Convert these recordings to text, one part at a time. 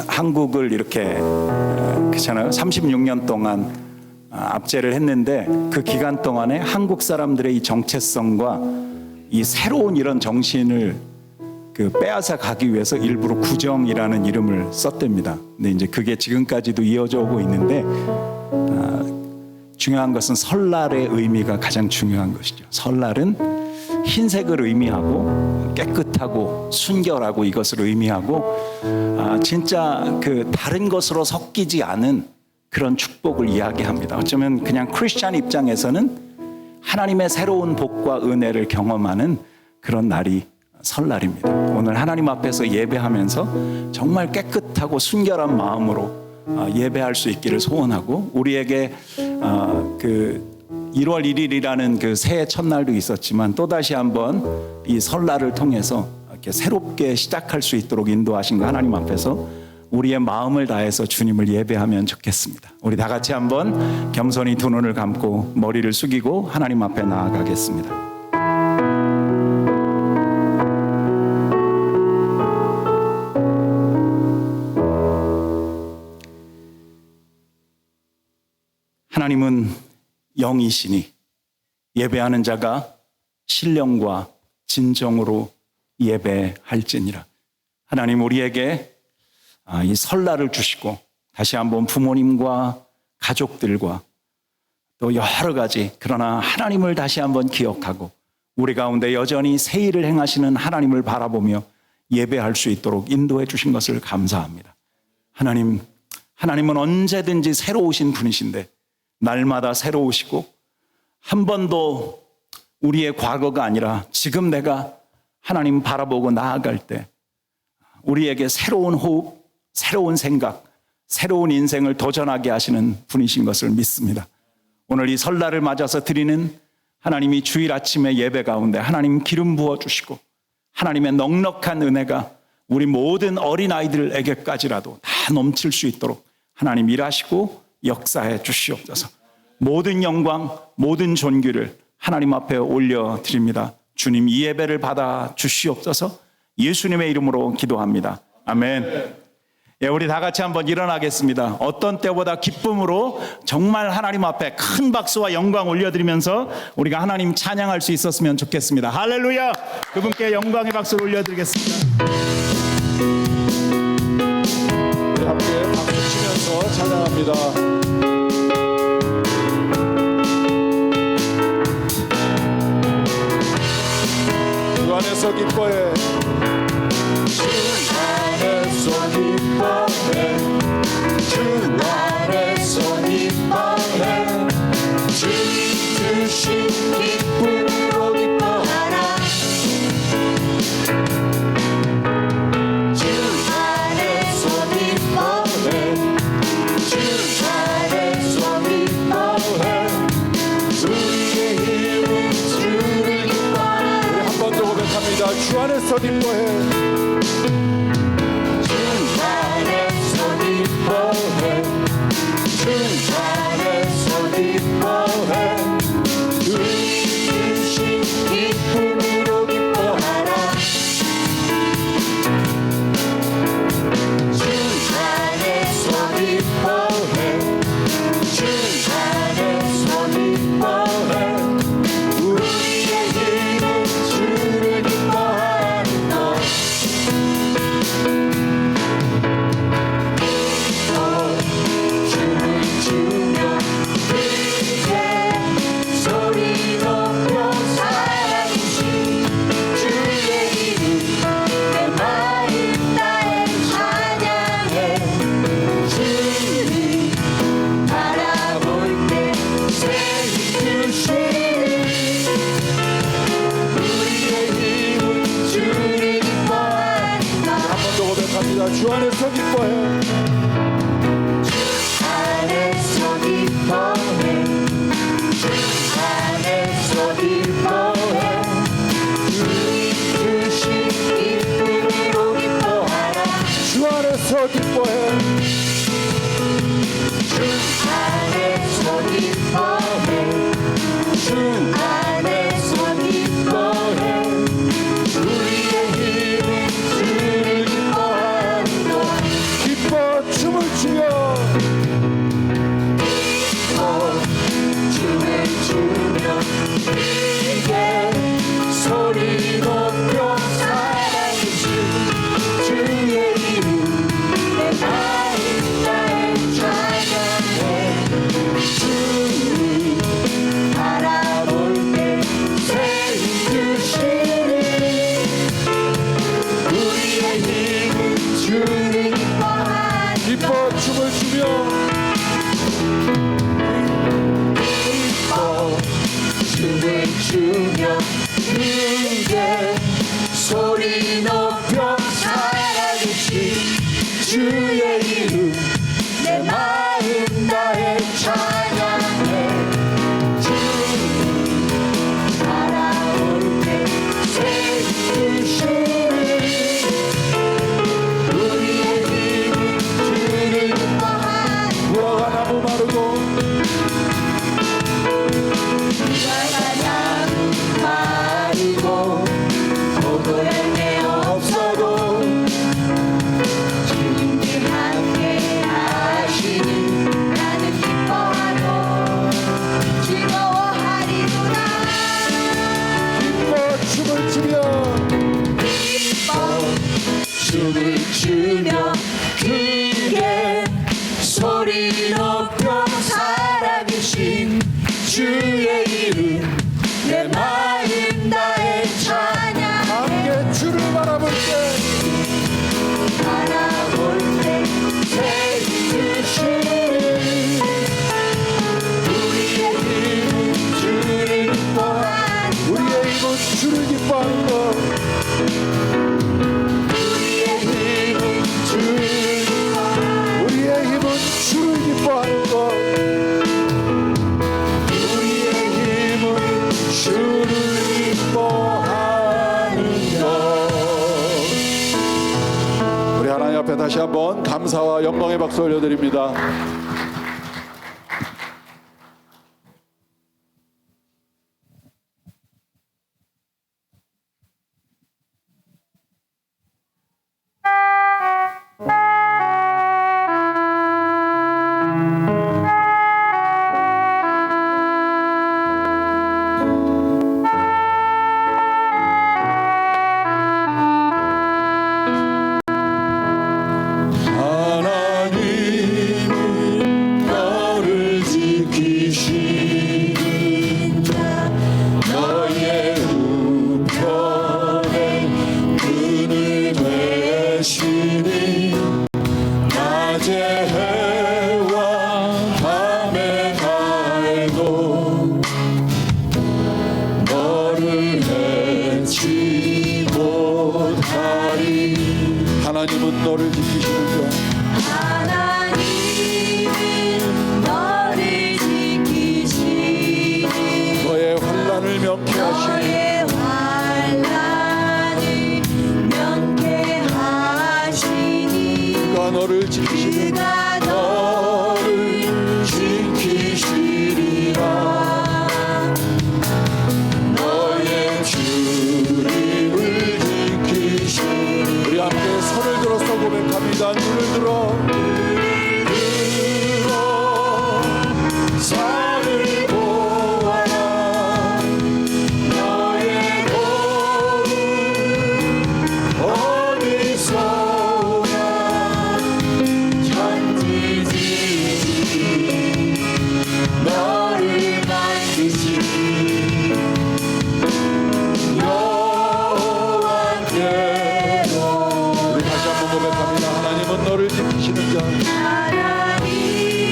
한국을 이렇게 그렇잖아요. 36년 동안 압제를 했는데 그 기간 동안에 한국 사람들의 이 정체성과 이 새로운 이런 정신을 빼앗아 가기 위해서 일부러 구정이라는 이름을 썼답니다. 근데 이제 그게 지금까지도 이어져 오고 있는데 중요한 것은 설날의 의미가 가장 중요한 것이죠. 설날은 흰색을 의미하고 깨끗하고 순결하고 이것을 의미하고 진짜 다른 것으로 섞이지 않은 그런 축복을 이야기합니다. 어쩌면 그냥 크리스찬 입장에서는 하나님의 새로운 복과 은혜를 경험하는 그런 날이 설날입니다. 오늘 하나님 앞에서 예배하면서 정말 깨끗하고 순결한 마음으로 예배할 수 있기를 소원하고, 우리에게 1월 1일이라는 그 새해 첫날도 있었지만 또다시 한번 이 설날을 통해서 이렇게 새롭게 시작할 수 있도록 인도하신 거 하나님 앞에서 우리의 마음을 다해서 주님을 예배하면 좋겠습니다. 우리 다 같이 한번 겸손히 두 눈을 감고 머리를 숙이고 하나님 앞에 나아가겠습니다. 하나님은 영이시니 예배하는 자가 신령과 진정으로 예배할지니라. 하나님, 우리에게 이 설날을 주시고 다시 한번 부모님과 가족들과 또 여러 가지, 그러나 하나님을 다시 한번 기억하고 우리 가운데 여전히 새 일을 행하시는 하나님을 바라보며 예배할 수 있도록 인도해 주신 것을 감사합니다. 하나님은 언제든지 새로우신 분이신데 날마다 새로우시고 한 번도 우리의 과거가 아니라 지금 내가 하나님 바라보고 나아갈 때 우리에게 새로운 호흡, 새로운 생각, 새로운 인생을 도전하게 하시는 분이신 것을 믿습니다. 오늘 이 설날을 맞아서 드리는 하나님이 주일 아침에 예배 가운데 하나님 기름 부어주시고 하나님의 넉넉한 은혜가 우리 모든 어린아이들에게까지라도 다 넘칠 수 있도록 하나님 일하시고 역사해 주시옵소서. 모든 영광, 모든 존귀를 하나님 앞에 올려드립니다. 주님, 이 예배를 받아 주시옵소서. 예수님의 이름으로 기도합니다. 아멘. 예, 우리 다 같이 한번 일어나겠습니다. 어떤 때보다 기쁨으로 정말 하나님 앞에 큰 박수와 영광 올려드리면서 우리가 하나님 찬양할 수 있었으면 좋겠습니다. 할렐루야! 그분께 영광의 박수를 올려드리겠습니다. 우리 함께 박수 치면서 찬양합니다. 주 안에서 기뻐해, 주 안에서 기뻐해, 주 안에서 기뻐해, 주 주신 기쁨으로 기뻐하라. 주 안에서 기뻐해, 주 안에서 기뻐해, 우리의 힘은 주를 기뻐하라. 우리 한 번 더 고백합니다. 주 안에서 기뻐해, 주 안에서 기뻐해, 주 안에서 기뻐해, 주 안에서 기뻐해, 주의 주신 기쁨으로 기뻐하라. 주 안에서 기뻐해, 주 안에서 기뻐해, 주 안에서 기뻐해, 우리의 힘은 주를 기뻐하라. 주며 크게 소리 높여 살아계신 주의 이름 내 마음 다해 찬양해 주님 살아올 때 세우시는 우리의 힘은 주를 기뻐하는 무화과 나무 마르고 무화과나무 마르고 포도 열매 없어도 주님께 함께 하시는 나는 기뻐하고 즐거워하리로다 기뻐 춤을 추며 기뻐 춤을 추며 크게 소리 높여 살아계신 주의 이름 내 마음 다해 찬양해 함께 주를 바라볼 때 바라볼 때 세우시는 우리의 힘은 주를 기뻐하는 우리의 힘은 주를 기뻐하는 것 우리의 힘은 주를 기뻐하는 우리의 힘은 주를 기뻐하는 것 우리의 힘은 주를 기뻐하는 것 우리 하나님 앞에 다시 한번 감사와 영광의 박수 올려드립니다. 하나님은 너를 지키시는 자 너의 우편에 그늘 되시니 낮에 해와 밤에 달도 너를 해치 못하리 하나님은 너를 지키시는 자 하나님은 너를 지키시니 너의 환난을 명쾌하시니 너의 환난을 명쾌하시니 그가 너를 지키시는 그가 너를 지키시리라 너의 주님을 지키시리 우리 함께 손을 들어서 고백합니다. 눈을 들어 산을 보아라 너의 도움 어디서 오나 천지지 너를 만드신 여호와께로 우리 다시 한번 고백합니다. 하나님은 너를 지키시는 자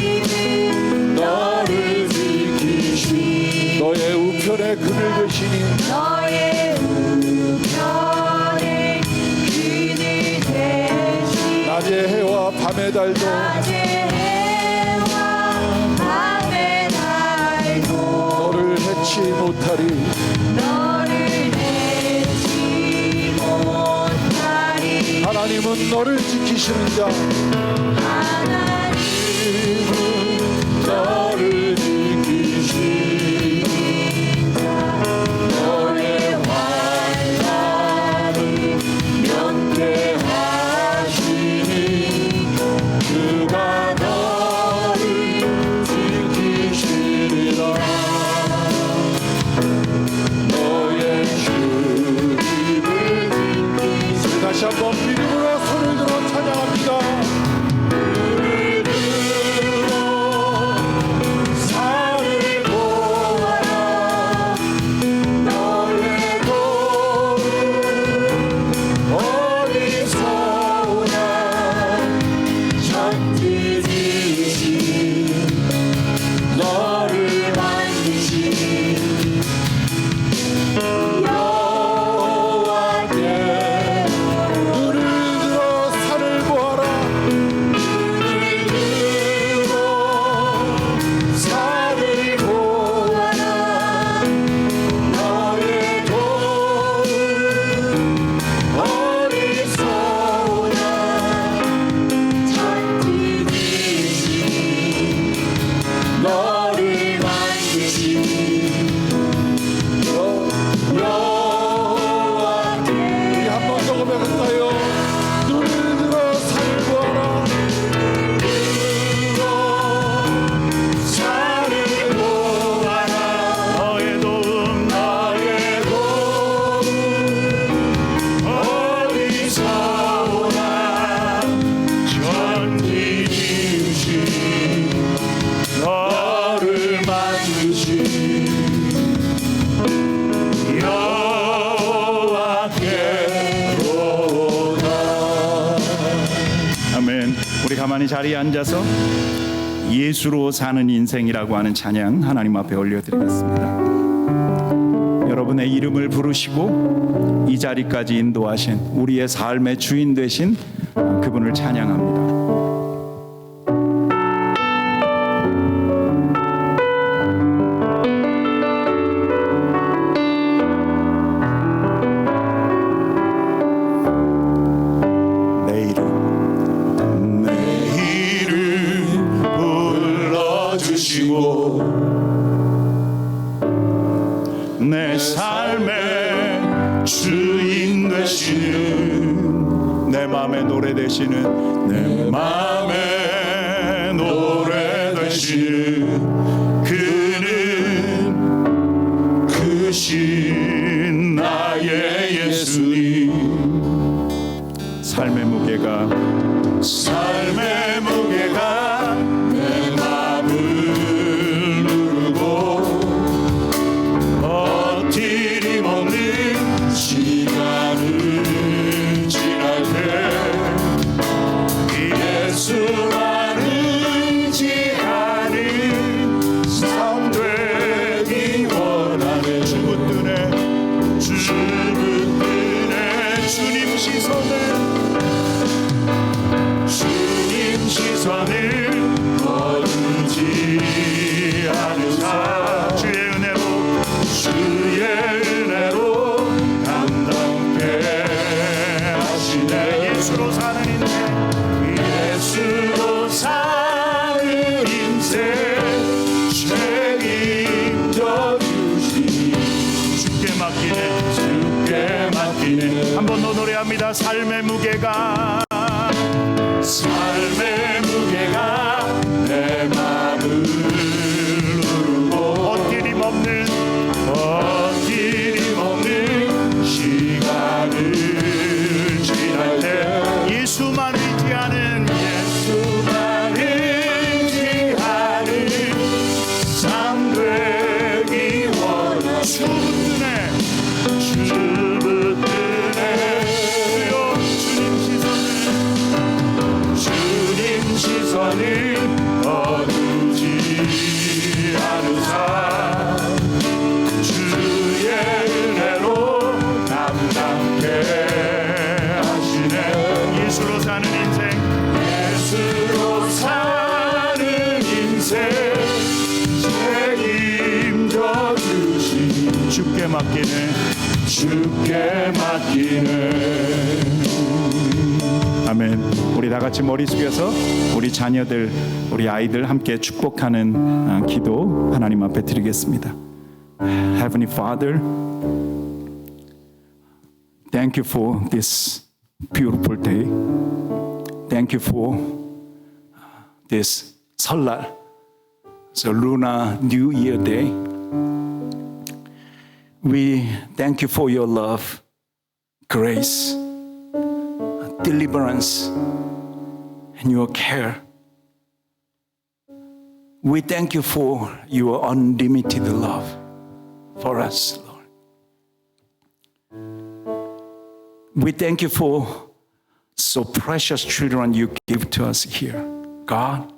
하나님은 너를 지키시 너의 우편에 그늘 되시니 너의 우편에 그늘 대신 낮에 해와 밤에 달도 낮에 해와 밤에 달도 너를 해치 못하리 너를 내지 못하리 하나님은 너를 지키시는 자 하나님은 너를 지키시 너의 환난을 명쾌하시니 그가 너를 지키시리라 너의 주님을 지키시 다시 한번 믿음으로 손을 들어 찬양합니다. 가만히 자리에 앉아서 예수로 사는 인생이라고 하는 찬양 하나님 앞에 올려드리겠습니다. 여러분의 이름을 부르시고 이 자리까지 인도하신 우리의 삶의 주인 되신 그분을 찬양합니다. 내 이름 불러주시고 내 삶의 주인 되시는 내 마음의 노래 되시는 내 맘에 노래 되시는 그는 크신 나의 예수님. 삶의 무게가 삶의 무게가 내 맘을 누르고 버티림 없는 시간을 지날 때 예수만 의지하는 삶 되기 원하네. 주붙드네 주님 시선을 거두지 않으사 주의 은혜로 감당케 하시네. 예수로 사는 인생 책임져 주시니 주께 맡기네. 한 번 더 노래합니다. 삶의 무게가 내 맘을 누르고 버티림 없는 시간을 지날 때 예수만 의지하는 삶 되기 원하네. 주붙드네 주님 시선을 거두지 않으사 주의 은혜로 감당케 하시네. 예수로 사는 인생 책임져 주시니 주께 맡기네. 아멘. 우리 다 같이 머리 숙여서 우리 자녀들, 우리 아이들 함께 축복하는 기도 하나님 앞에 드리겠습니다. Heavenly Father, thank you for this beautiful day. Thank you for this 설날, so Lunar New Year Day. We thank you for your love, grace, deliverance, and your care. We thank you for your unlimited love for us, Lord. We thank you for so precious children you give to us here, God.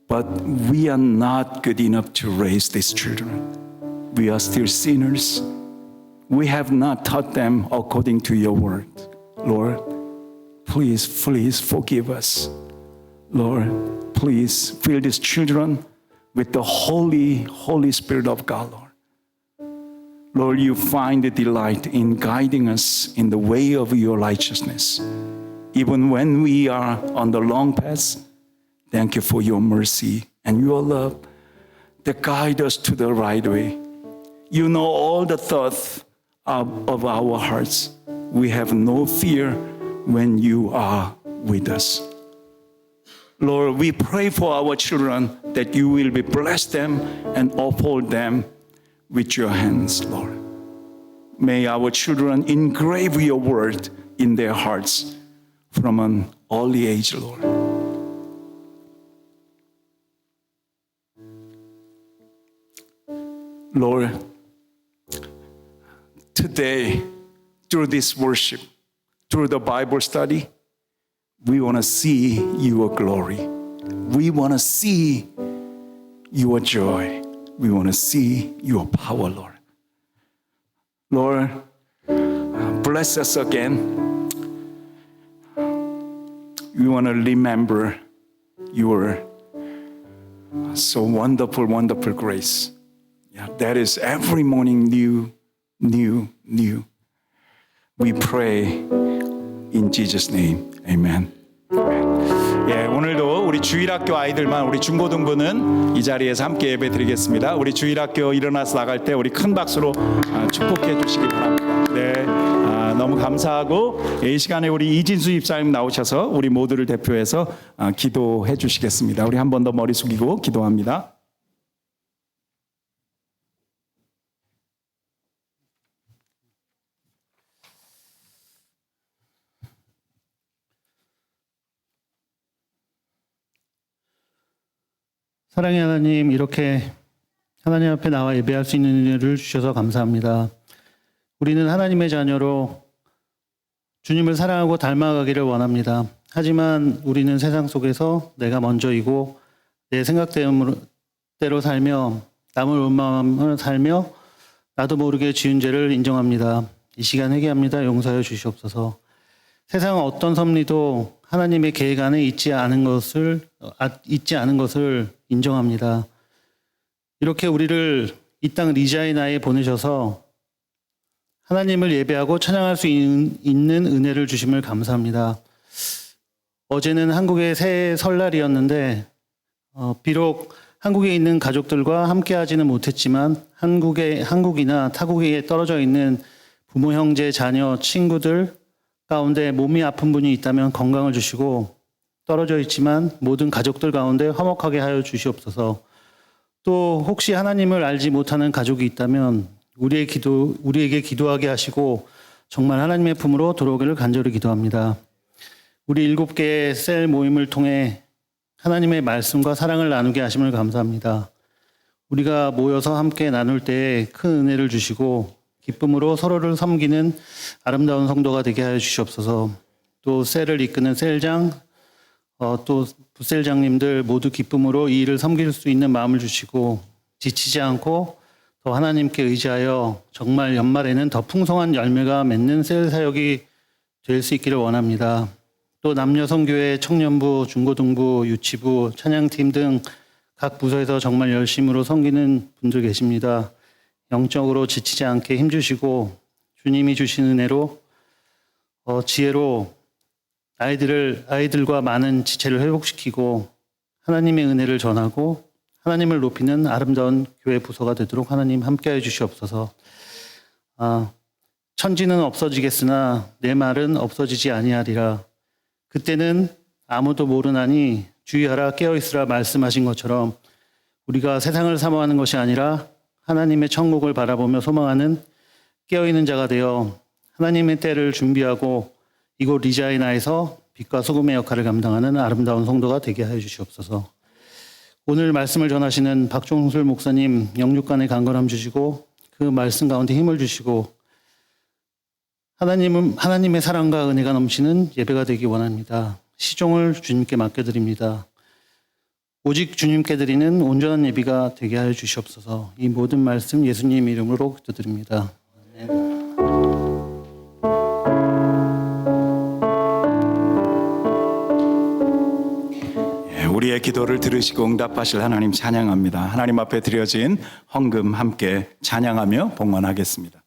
But we are not good enough to raise these children. We are still sinners. We have not taught them according to your word. Lord, please forgive us. Lord, please fill these children with the Holy Spirit of God, Lord. Lord, you find a delight in guiding us in the way of your righteousness. Even when we are on the long path, thank you for your mercy and your love that guide us to the right way. You know all the thoughts of our hearts. We have no fear when you are with us. Lord, we pray for our children that you will be bless them and uphold them with your hands, Lord. May our children engrave your word in their hearts from an early age, Lord. Lord, today, through this worship, through the Bible study, We want to see your glory. We want to see your joy. We want to see your power, Lord. Lord, bless us again. We want to remember your so wonderful, wonderful grace. Yeah, that is every morning new. We pray in Jesus' name. Amen. 예, 오늘도 우리 주일학교 아이들만 우리 중고등부는 이 자리에서 함께 예배 드리겠습니다. 우리 주일학교 일어나서 나갈 때 우리 큰 박수로 축복해 주시기 바랍니다. 네, 너무 감사하고 이 시간에 우리 이진수 집사님 나오셔서 우리 모두를 대표해서 기도해 주시겠습니다. 우리 한 번 더 머리 숙이고 기도합니다. 사랑의 하나님, 이렇게 하나님 앞에 나와 예배할 수 있는 은혜를 주셔서 감사합니다. 우리는 하나님의 자녀로 주님을 사랑하고 닮아가기를 원합니다. 하지만 우리는 세상 속에서 내가 먼저이고 내 생각대로 살며 남을 원망하며 살며 나도 모르게 지은 죄를 인정합니다. 이 시간 회개합니다. 용서하여 주시옵소서. 세상은 어떤 섭리도 하나님의 계획 안에 있지 않은 것을 인정합니다. 이렇게 우리를 이 땅 리자이나에 보내셔서 하나님을 예배하고 찬양할 수 있는 은혜를 주심을 감사합니다. 어제는 한국의 새해 설날이었는데 비록 한국에 있는 가족들과 함께하지는 못했지만 한국이나 타국에 떨어져 있는 부모, 형제, 자녀, 친구들 가운데 몸이 아픈 분이 있다면 건강을 주시고 떨어져 있지만 모든 가족들 가운데 화목하게 하여 주시옵소서. 또 혹시 하나님을 알지 못하는 가족이 있다면 우리에게 기도하게 하시고 정말 하나님의 품으로 돌아오기를 간절히 기도합니다. 우리 7개의 셀 모임을 통해 하나님의 말씀과 사랑을 나누게 하심을 감사합니다. 우리가 모여서 함께 나눌 때에 큰 은혜를 주시고 기쁨으로 서로를 섬기는 아름다운 성도가 되게 하여 주시옵소서. 또 셀을 이끄는 셀장, 또 부셀장님들 모두 기쁨으로 이 일을 섬길 수 있는 마음을 주시고 지치지 않고 더 하나님께 의지하여 정말 연말에는 더 풍성한 열매가 맺는 셀 사역이 될 수 있기를 원합니다. 또 남녀성교회, 청년부, 중고등부, 유치부, 찬양팀 등 각 부서에서 정말 열심으로 섬기는 분들 계십니다. 영적으로 지치지 않게 힘주시고 주님이 주신 은혜로 지혜로 아이들과 많은 지체를 회복시키고 하나님의 은혜를 전하고 하나님을 높이는 아름다운 교회 부서가 되도록 하나님 함께해 주시옵소서. 천지는 없어지겠으나 내 말은 없어지지 아니하리라. 그때는 아무도 모르나니 주의하라 깨어있으라 말씀하신 것처럼 우리가 세상을 사모하는 것이 아니라 하나님의 천국을 바라보며 소망하는 깨어있는 자가 되어 하나님의 때를 준비하고 이곳 리자이나에서 빛과 소금의 역할을 감당하는 아름다운 성도가 되게 하여 주시옵소서. 오늘 말씀을 전하시는 박종술 목사님 영육간의 강건함 주시고 그 말씀 가운데 힘을 주시고 하나님의 사랑과 은혜가 넘치는 예배가 되기 원합니다. 시종을 주님께 맡겨드립니다. 오직 주님께 드리는 온전한 예비가 되게 하여 주시옵소서. 이 모든 말씀 예수님 이름으로 기도드립니다. 아멘. 우리의 기도를 들으시고 응답하실 하나님 찬양합니다. 하나님 앞에 드려진 헌금 함께 찬양하며 봉헌하겠습니다.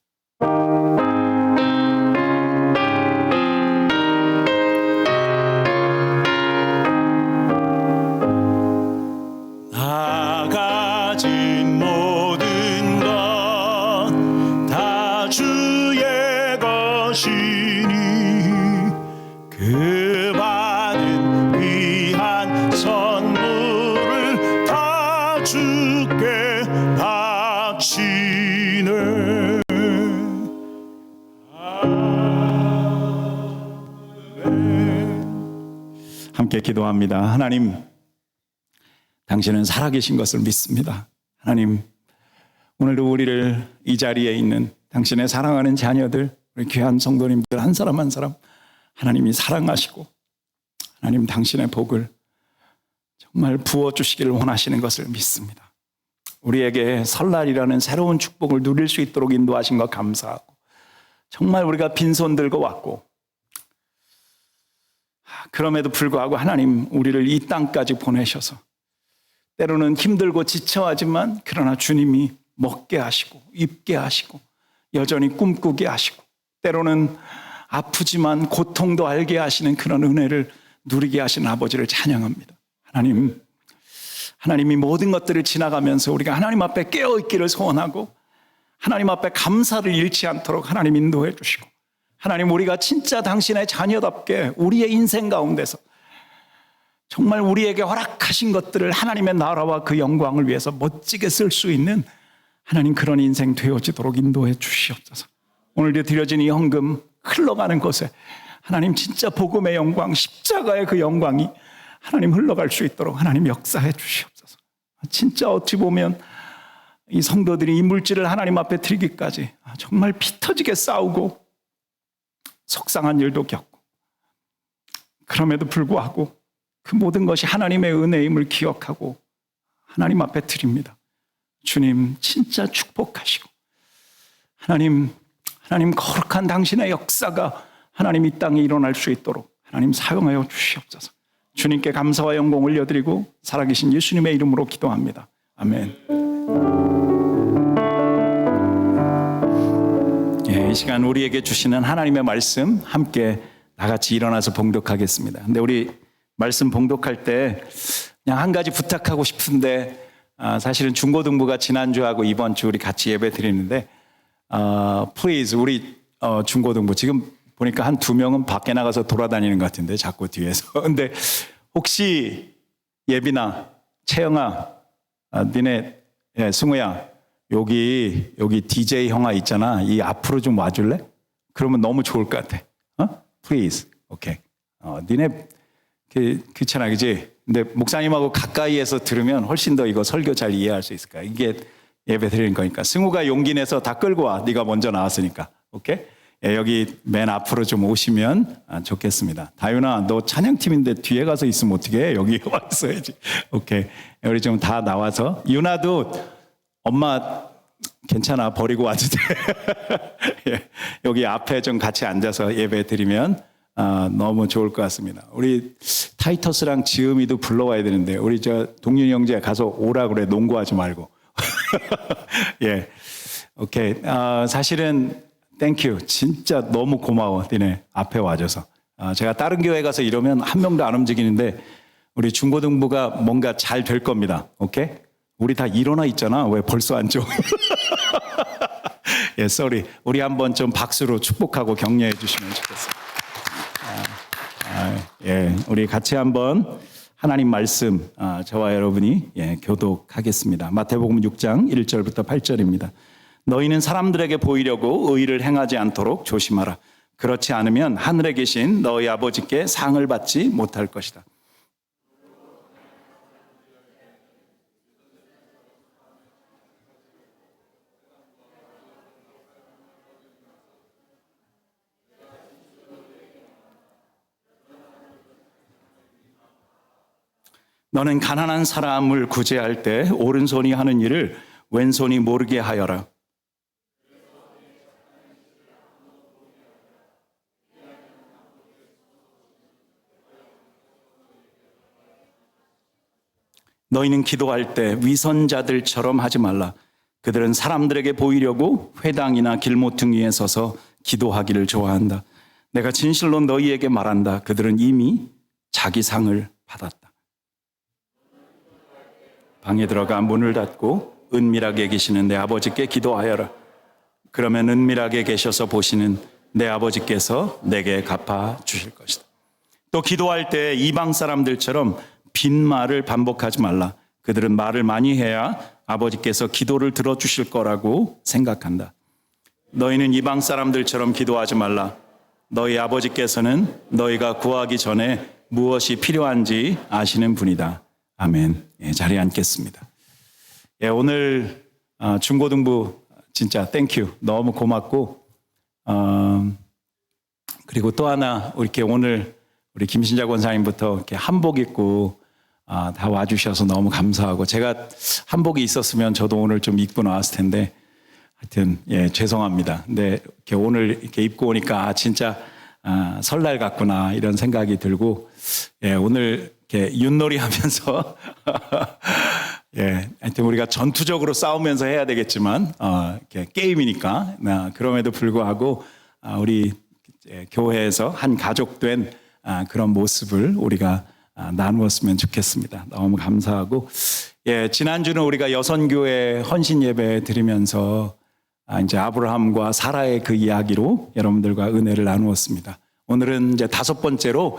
나 가진 모든 것 다 주의 것이니 그 받은 귀한 선물을 다 주께 바치네. 함께 기도합니다. 하나님, 당신은 살아계신 것을 믿습니다. 하나님, 오늘도 우리를 이 자리에 있는 당신의 사랑하는 자녀들, 우리 귀한 성도님들 한 사람 한 사람 하나님이 사랑하시고 하나님 당신의 복을 정말 부어주시기를 원하시는 것을 믿습니다. 우리에게 설날이라는 새로운 축복을 누릴 수 있도록 인도하신 것 감사하고, 정말 우리가 빈손 들고 왔고, 그럼에도 불구하고 하나님 우리를 이 땅까지 보내셔서 때로는 힘들고 지쳐하지만 그러나 주님이 먹게 하시고 입게 하시고 여전히 꿈꾸게 하시고 때로는 아프지만 고통도 알게 하시는 그런 은혜를 누리게 하시는 아버지를 찬양합니다. 하나님이 모든 것들을 지나가면서 우리가 하나님 앞에 깨어있기를 소원하고 하나님 앞에 감사를 잃지 않도록 하나님 인도해 주시고, 하나님 우리가 진짜 당신의 자녀답게 우리의 인생 가운데서 정말 우리에게 허락하신 것들을 하나님의 나라와 그 영광을 위해서 멋지게 쓸 수 있는 하나님 그런 인생 되어지도록 인도해 주시옵소서. 오늘도 드려진 이 헌금 흘러가는 곳에 하나님 진짜 복음의 영광, 십자가의 그 영광이 하나님 흘러갈 수 있도록 하나님 역사해 주시옵소서. 진짜 어찌 보면 이 성도들이 이 물질을 하나님 앞에 드리기까지 정말 피 터지게 싸우고 속상한 일도 겪고, 그럼에도 불구하고 그 모든 것이 하나님의 은혜임을 기억하고 하나님 앞에 드립니다. 주님 진짜 축복하시고 하나님 거룩한 당신의 역사가 하나님 이 땅에 일어날 수 있도록 하나님 사용하여 주시옵소서. 주님께 감사와 영광 올려드리고 살아계신 예수님의 이름으로 기도합니다. 아멘. 이 시간 우리에게 주시는 하나님의 말씀 함께 나같이 일어나서 봉독하겠습니다. 근데 우리 말씀 봉독할 때 그냥 한 가지 부탁하고 싶은데, 사실은 중고등부가 지난주하고 이번 주 우리 같이 예배 드리는데, please 우리 중고등부 지금 보니까 한 2명은 밖에 나가서 돌아다니는 것 같은데 자꾸 뒤에서. 근데 혹시 예빈아, 채영아, 니네, 승우야, 여기 DJ 형아 있잖아. 이 앞으로 좀 와줄래? 그러면 너무 좋을 것 같아. Please. 오케이. 니네 귀찮아, 그지? 근데 목사님하고 가까이에서 들으면 훨씬 더 이거 설교 잘 이해할 수 있을 거야. 이게 예배 드리는 거니까. 승우가 용기 내서 다 끌고 와. 네가 먼저 나왔으니까. 오케이? 여기 맨 앞으로 좀 오시면 좋겠습니다. 다윤아, 너 찬양팀인데 뒤에 가서 있으면 어떻게 해? 여기 와 있어야지. 오케이. 우리 좀 다 나와서. 윤아도 엄마 괜찮아, 버리고 와도 돼. 예, 여기 앞에 좀 같이 앉아서 예배 드리면 너무 좋을 것 같습니다. 우리 타이터스랑 지음이도 불러와야 되는데 우리 저 동윤이 형제 가서 오라 그래. 농구하지 말고. 예, 오케이. 사실은 땡큐. 진짜 너무 고마워. 니네 앞에 와줘서. 제가 다른 교회 가서 이러면 한 명도 안 움직이는데 우리 중고등부가 뭔가 잘 될 겁니다. 오케이? 우리 다 일어나 있잖아. 왜 벌써 앉아? 예, sorry. 우리 한번 좀 박수로 축복하고 격려해 주시면 좋겠습니다. 예, 우리 같이 한번 하나님 말씀 저와 여러분이 교독하겠습니다. 마태복음 6장 1절부터 8절입니다. 너희는 사람들에게 보이려고 의를 행하지 않도록 조심하라. 그렇지 않으면 하늘에 계신 너희 아버지께 상을 받지 못할 것이다. 너는 가난한 사람을 구제할 때 오른손이 하는 일을 왼손이 모르게 하여라. 너희는 기도할 때 위선자들처럼 하지 말라. 그들은 사람들에게 보이려고 회당이나 길모퉁이에 서서 기도하기를 좋아한다. 내가 진실로 너희에게 말한다. 그들은 이미 자기 상을 받았다. 방에 들어가 문을 닫고 은밀하게 계시는 내 아버지께 기도하여라. 그러면 은밀하게 계셔서 보시는 내 아버지께서 내게 갚아 주실 것이다. 또 기도할 때 이방 사람들처럼 빈말을 반복하지 말라. 그들은 말을 많이 해야 아버지께서 기도를 들어주실 거라고 생각한다. 너희는 이방 사람들처럼 기도하지 말라. 너희 아버지께서는 너희가 구하기 전에 무엇이 필요한지 아시는 분이다. 아멘. 예, 자리에 앉겠습니다. 예, 오늘 중고등부 진짜 땡큐. 너무 고맙고 그리고 또 하나 이렇게 오늘 우리 김신자 권사님부터 이렇게 한복 입고 다 와주셔서 너무 감사하고, 제가 한복이 있었으면 저도 오늘 좀 입고 나왔을 텐데 하여튼 죄송합니다. 근데 이렇게 오늘 이렇게 입고 오니까 진짜 설날 같구나 이런 생각이 들고, 오늘 이렇게 윷놀이 하면서 하여튼 우리가 전투적으로 싸우면서 해야 되겠지만 이렇게 게임이니까 그럼에도 불구하고 우리 교회에서 한 가족된 그런 모습을 우리가 나누었으면 좋겠습니다. 너무 감사하고, 지난주는 우리가 여선교회 헌신 예배 드리면서 이제 아브라함과 사라의 그 이야기로 여러분들과 은혜를 나누었습니다. 오늘은 이제 5번째로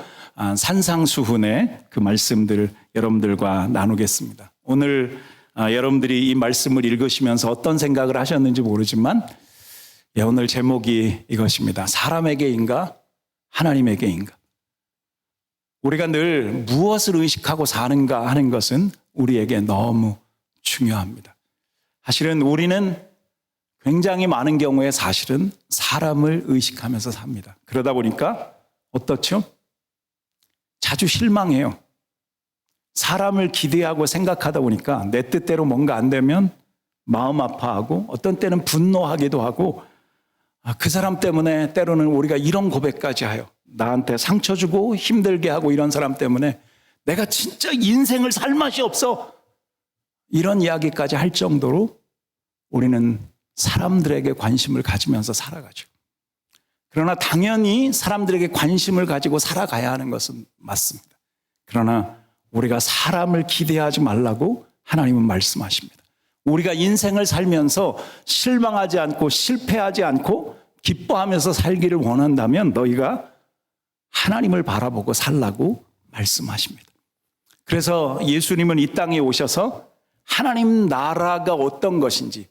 산상수훈의 그 말씀들을 여러분들과 나누겠습니다. 오늘 여러분들이 이 말씀을 읽으시면서 어떤 생각을 하셨는지 모르지만, 오늘 제목이 이것입니다. 사람에게인가 하나님에게인가. 우리가 늘 무엇을 의식하고 사는가 하는 것은 우리에게 너무 중요합니다. 사실은 우리는 굉장히 많은 경우에 사실은 사람을 의식하면서 삽니다. 그러다 보니까 어떻죠? 자주 실망해요. 사람을 기대하고 생각하다 보니까 내 뜻대로 뭔가 안 되면 마음 아파하고, 어떤 때는 분노하기도 하고, 그 사람 때문에 때로는 우리가 이런 고백까지 해요. 나한테 상처 주고 힘들게 하고 이런 사람 때문에 내가 진짜 인생을 살 맛이 없어, 이런 이야기까지 할 정도로 우리는 사람들에게 관심을 가지면서 살아가죠. 그러나 당연히 사람들에게 관심을 가지고 살아가야 하는 것은 맞습니다. 그러나 우리가 사람을 기대하지 말라고 하나님은 말씀하십니다. 우리가 인생을 살면서 실망하지 않고 실패하지 않고 기뻐하면서 살기를 원한다면 너희가 하나님을 바라보고 살라고 말씀하십니다. 그래서 예수님은 이 땅에 오셔서 하나님 나라가 어떤 것인지,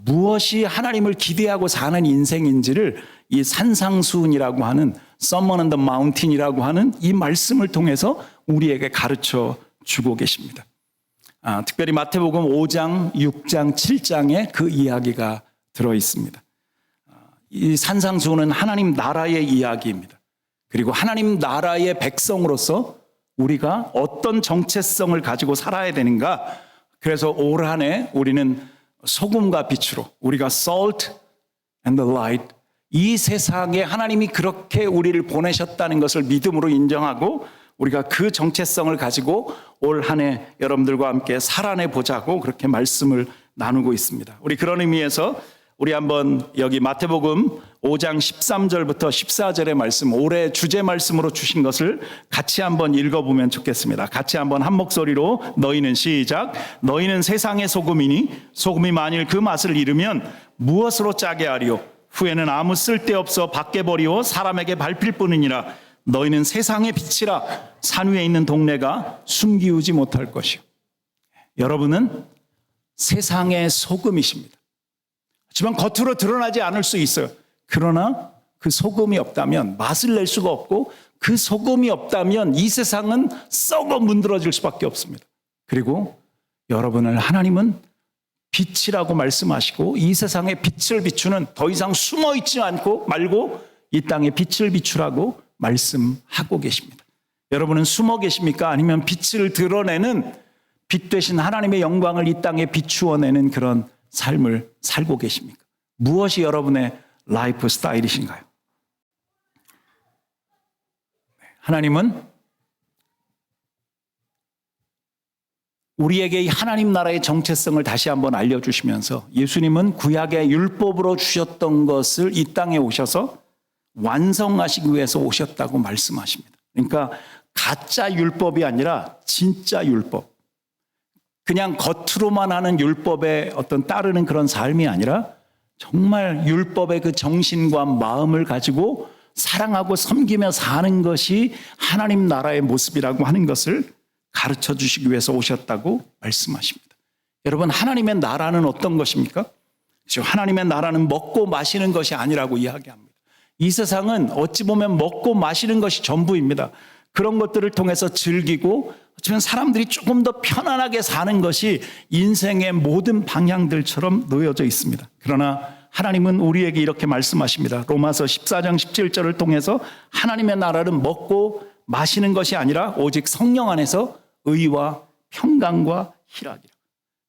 무엇이 하나님을 기대하고 사는 인생인지를 이 산상수훈이라고 하는 Sermon on the Mountain이라고 하는 이 말씀을 통해서 우리에게 가르쳐 주고 계십니다. 특별히 마태복음 5장, 6장, 7장에 그 이야기가 들어 있습니다. 이 산상수훈은 하나님 나라의 이야기입니다. 그리고 하나님 나라의 백성으로서 우리가 어떤 정체성을 가지고 살아야 되는가. 그래서 올 한 해 우리는 소금과 빛으로, 우리가 salt and the light, 이 세상에 하나님이 그렇게 우리를 보내셨다는 것을 믿음으로 인정하고 우리가 그 정체성을 가지고 올 한 해 여러분들과 함께 살아내 보자고 그렇게 말씀을 나누고 있습니다. 우리 그런 의미에서 우리 한번 여기 마태복음 5장 13절부터 14절의 말씀, 올해 주제 말씀으로 주신 것을 같이 한번 읽어보면 좋겠습니다. 같이 한번 한 목소리로 너희는 시작. 너희는 세상의 소금이니 소금이 만일 그 맛을 잃으면 무엇으로 짜게 하리요? 후에는 아무 쓸데없어 밖에 버리고 사람에게 밟힐 뿐이니라. 너희는 세상의 빛이라. 산 위에 있는 동네가 숨기우지 못할 것이요. 여러분은 세상의 소금이십니다. 하지만 겉으로 드러나지 않을 수 있어요. 그러나 그 소금이 없다면 맛을 낼 수가 없고, 그 소금이 없다면 이 세상은 썩어 문드러질 수밖에 없습니다. 그리고 여러분을 하나님은 빛이라고 말씀하시고 이 세상에 빛을 비추는, 더 이상 숨어 있지 않고 말고 이 땅에 빛을 비추라고 말씀하고 계십니다. 여러분은 숨어 계십니까? 아니면 빛을 드러내는, 빛 되신 하나님의 영광을 이 땅에 비추어내는 그런 삶을 살고 계십니까? 무엇이 여러분의 라이프 스타일이신가요? 하나님은 우리에게 이 하나님 나라의 정체성을 다시 한번 알려주시면서, 예수님은 구약의 율법으로 주셨던 것을 이 땅에 오셔서 완성하시기 위해서 오셨다고 말씀하십니다. 그러니까 가짜 율법이 아니라 진짜 율법, 그냥 겉으로만 하는 율법에 어떤 따르는 그런 삶이 아니라 정말 율법의 그 정신과 마음을 가지고 사랑하고 섬기며 사는 것이 하나님 나라의 모습이라고 하는 것을 가르쳐 주시기 위해서 오셨다고 말씀하십니다. 여러분, 하나님의 나라는 어떤 것입니까? 하나님의 나라는 먹고 마시는 것이 아니라고 이야기합니다. 이 세상은 어찌 보면 먹고 마시는 것이 전부입니다. 그런 것들을 통해서 즐기고, 하지만 사람들이 조금 더 편안하게 사는 것이 인생의 모든 방향들처럼 놓여져 있습니다. 그러나 하나님은 우리에게 이렇게 말씀하십니다. 로마서 14장 17절을 통해서 하나님의 나라는 먹고 마시는 것이 아니라 오직 성령 안에서 의와 평강과 희락이라.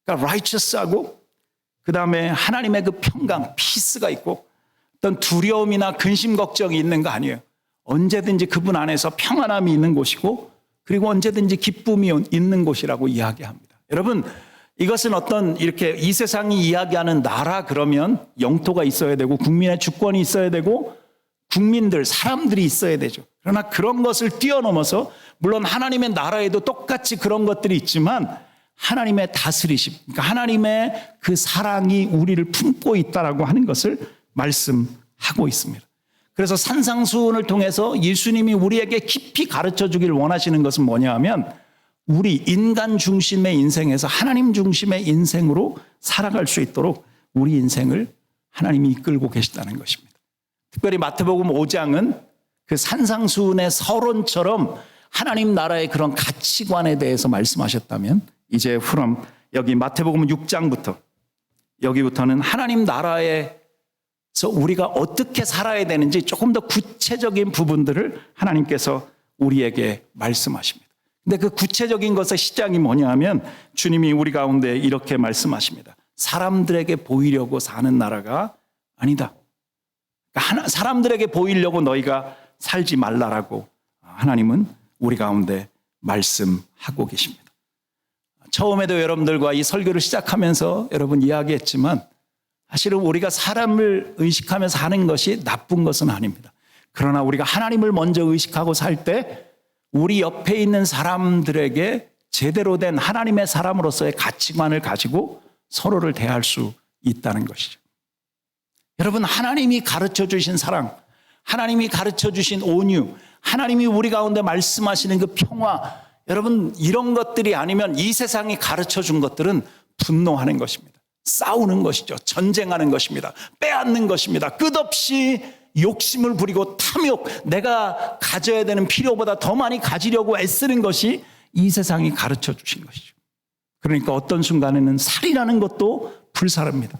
그러니까 righteous하고 그 다음에 하나님의 그 평강, 피스가 있고 어떤 두려움이나 근심 걱정이 있는 거 아니에요. 언제든지 그분 안에서 평안함이 있는 곳이고 그리고 언제든지 기쁨이 있는 곳이라고 이야기합니다. 여러분, 이것은 어떤 이렇게 이 세상이 이야기하는 나라 그러면 영토가 있어야 되고 국민의 주권이 있어야 되고 국민들, 사람들이 있어야 되죠. 그러나 그런 것을 뛰어넘어서 물론 하나님의 나라에도 똑같이 그런 것들이 있지만 하나님의 다스리심, 그러니까 하나님의 그 사랑이 우리를 품고 있다라고 하는 것을 말씀하고 있습니다. 그래서 산상수훈을 통해서 예수님이 우리에게 깊이 가르쳐 주길 원하시는 것은 뭐냐 하면 우리 인간 중심의 인생에서 하나님 중심의 인생으로 살아갈 수 있도록 우리 인생을 하나님이 이끌고 계시다는 것입니다. 특별히 마태복음 5장은 그 산상수훈의 서론처럼 하나님 나라의 그런 가치관에 대해서 말씀하셨다면 이제 그럼 여기 마태복음 6장부터 여기부터는 하나님 나라에서 우리가 어떻게 살아야 되는지 조금 더 구체적인 부분들을 하나님께서 우리에게 말씀하십니다. 근데 그 구체적인 것의 시작이 뭐냐 하면 주님이 우리 가운데 이렇게 말씀하십니다. 사람들에게 보이려고 사는 나라가 아니다. 그러니까 사람들에게 보이려고 너희가 살지 말라라고 하나님은 우리 가운데 말씀하고 계십니다. 처음에도 여러분들과 이 설교를 시작하면서 여러분 이야기했지만 사실은 우리가 사람을 의식하면서 하는 것이 나쁜 것은 아닙니다. 그러나 우리가 하나님을 먼저 의식하고 살 때 우리 옆에 있는 사람들에게 제대로 된 하나님의 사람으로서의 가치관을 가지고 서로를 대할 수 있다는 것이죠. 여러분, 하나님이 가르쳐 주신 사랑, 하나님이 가르쳐 주신 온유, 하나님이 우리 가운데 말씀하시는 그 평화, 여러분 이런 것들이 아니면 이 세상이 가르쳐 준 것들은 분노하는 것입니다. 싸우는 것이죠. 전쟁하는 것입니다. 빼앗는 것입니다. 끝없이 욕심을 부리고 탐욕, 내가 가져야 되는 필요보다 더 많이 가지려고 애쓰는 것이 이 세상이 가르쳐 주신 것이죠. 그러니까 어떤 순간에는 살인하는 것도 불사릅니다.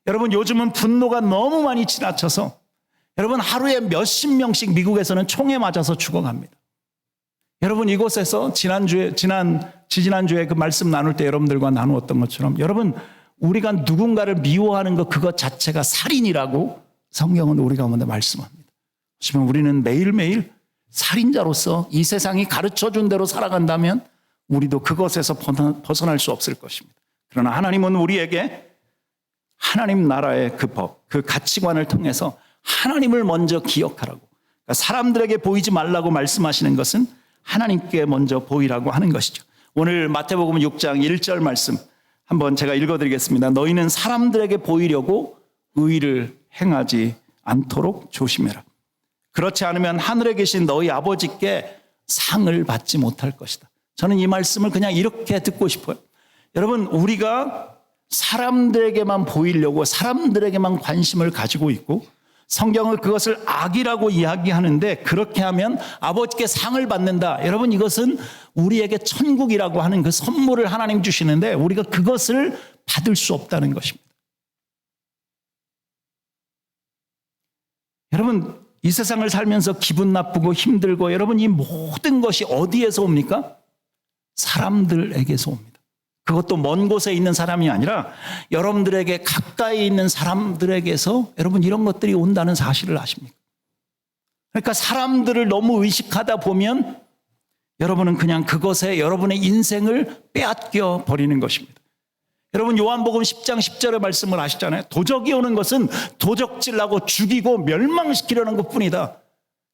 여러분, 요즘은 분노가 너무 많이 지나쳐서 여러분 하루에 몇십 명씩 미국에서는 총에 맞아서 죽어갑니다. 여러분, 이곳에서 지지난주에 그 말씀 나눌 때 여러분들과 나누었던 것처럼 여러분, 우리가 누군가를 미워하는 것 그것 자체가 살인이라고 성경은 우리 가운데 말씀합니다. 하지만 우리는 매일매일 살인자로서 이 세상이 가르쳐준 대로 살아간다면 우리도 그것에서 벗어날 수 없을 것입니다. 그러나 하나님은 우리에게 하나님 나라의 그 법, 그 가치관을 통해서 하나님을 먼저 기억하라고, 그러니까 사람들에게 보이지 말라고 말씀하시는 것은 하나님께 먼저 보이라고 하는 것이죠. 오늘 마태복음 6장 1절 말씀 한번 제가 읽어드리겠습니다. 너희는 사람들에게 보이려고 의를 행하지 않도록 조심해라. 그렇지 않으면 하늘에 계신 너희 아버지께 상을 받지 못할 것이다. 저는 이 말씀을 그냥 이렇게 듣고 싶어요. 여러분, 우리가 사람들에게만 보이려고 사람들에게만 관심을 가지고 있고 성경은 그것을 악이라고 이야기하는데 그렇게 하면 아버지께 상을 받는다. 여러분, 이것은 우리에게 천국이라고 하는 그 선물을 하나님 주시는데 우리가 그것을 받을 수 없다는 것입니다. 여러분, 이 세상을 살면서 기분 나쁘고 힘들고 여러분 이 모든 것이 어디에서 옵니까? 사람들에게서 옵니다. 그것도 먼 곳에 있는 사람이 아니라 여러분들에게 가까이 있는 사람들에게서 여러분 이런 것들이 온다는 사실을 아십니까? 그러니까 사람들을 너무 의식하다 보면 여러분은 그냥 그것에 여러분의 인생을 빼앗겨 버리는 것입니다. 여러분, 요한복음 10장 10절의 말씀을 아시잖아요. 도적이 오는 것은 도적질하고 죽이고 멸망시키려는 것뿐이다.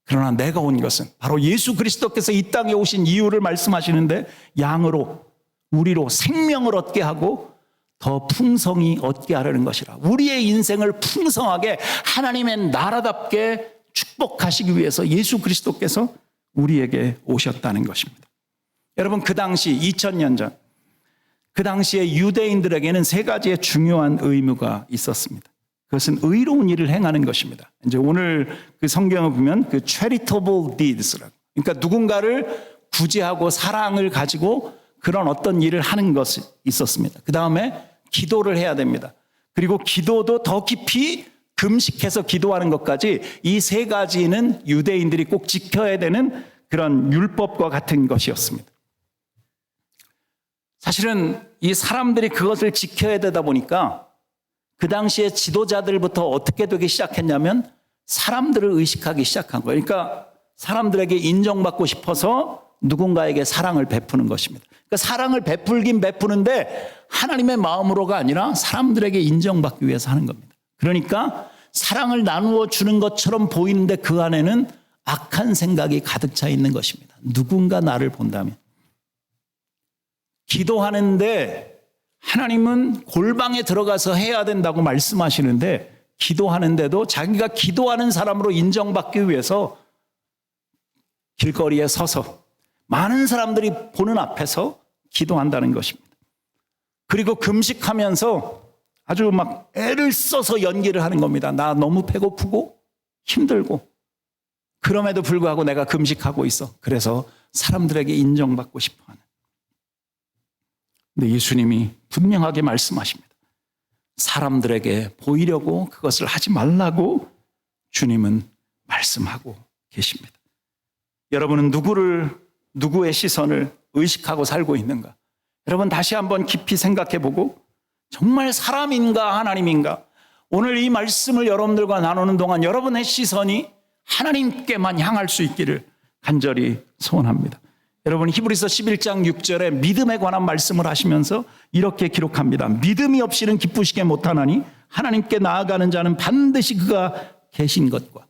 그러나 내가 온 것은 바로 예수 그리스도께서 이 땅에 오신 이유를 말씀하시는데 양으로 우리로 생명을 얻게 하고 더 풍성히 얻게 하려는 것이라. 우리의 인생을 풍성하게 하나님의 나라답게 축복하시기 위해서 예수 그리스도께서 우리에게 오셨다는 것입니다. 여러분, 그 당시 2000년 전 그 당시에 유대인들에게는 세 가지의 중요한 의무가 있었습니다. 그것은 의로운 일을 행하는 것입니다. 이제 오늘 그 성경을 보면 그 charitable deeds라고, 그러니까 누군가를 구제하고 사랑을 가지고 그런 어떤 일을 하는 것이 있었습니다. 그 다음에 기도를 해야 됩니다. 그리고 기도도 더 깊이 금식해서 기도하는 것까지 이 세 가지는 유대인들이 꼭 지켜야 되는 그런 율법과 같은 것이었습니다. 사실은 이 사람들이 그것을 지켜야 되다 보니까 그 당시에 지도자들부터 어떻게 되기 시작했냐면 사람들을 의식하기 시작한 거예요. 그러니까 사람들에게 인정받고 싶어서 누군가에게 사랑을 베푸는 것입니다. 그러니까 사랑을 베풀긴 베푸는데 하나님의 마음으로가 아니라 사람들에게 인정받기 위해서 하는 겁니다. 그러니까 사랑을 나누어 주는 것처럼 보이는데 그 안에는 악한 생각이 가득 차 있는 것입니다. 누군가 나를 본다면. 기도하는데 하나님은 골방에 들어가서 해야 된다고 말씀하시는데 기도하는데도 자기가 기도하는 사람으로 인정받기 위해서 길거리에 서서 많은 사람들이 보는 앞에서 기도한다는 것입니다. 그리고 금식하면서 아주 막 애를 써서 연기를 하는 겁니다. 나 너무 배고프고 힘들고 그럼에도 불구하고 내가 금식하고 있어. 그래서 사람들에게 인정받고 싶어하는. 근데 예수님이 분명하게 말씀하십니다. 사람들에게 보이려고 그것을 하지 말라고 주님은 말씀하고 계십니다. 여러분은 누구의 시선을 의식하고 살고 있는가? 여러분 다시 한번 깊이 생각해 보고 정말 사람인가 하나님인가? 오늘 이 말씀을 여러분들과 나누는 동안 여러분의 시선이 하나님께만 향할 수 있기를 간절히 소원합니다. 여러분 히브리서 11장 6절에 믿음에 관한 말씀을 하시면서 이렇게 기록합니다. 믿음이 없이는 기쁘시게 못하나니 하나님께 나아가는 자는 반드시 그가 계신 것과.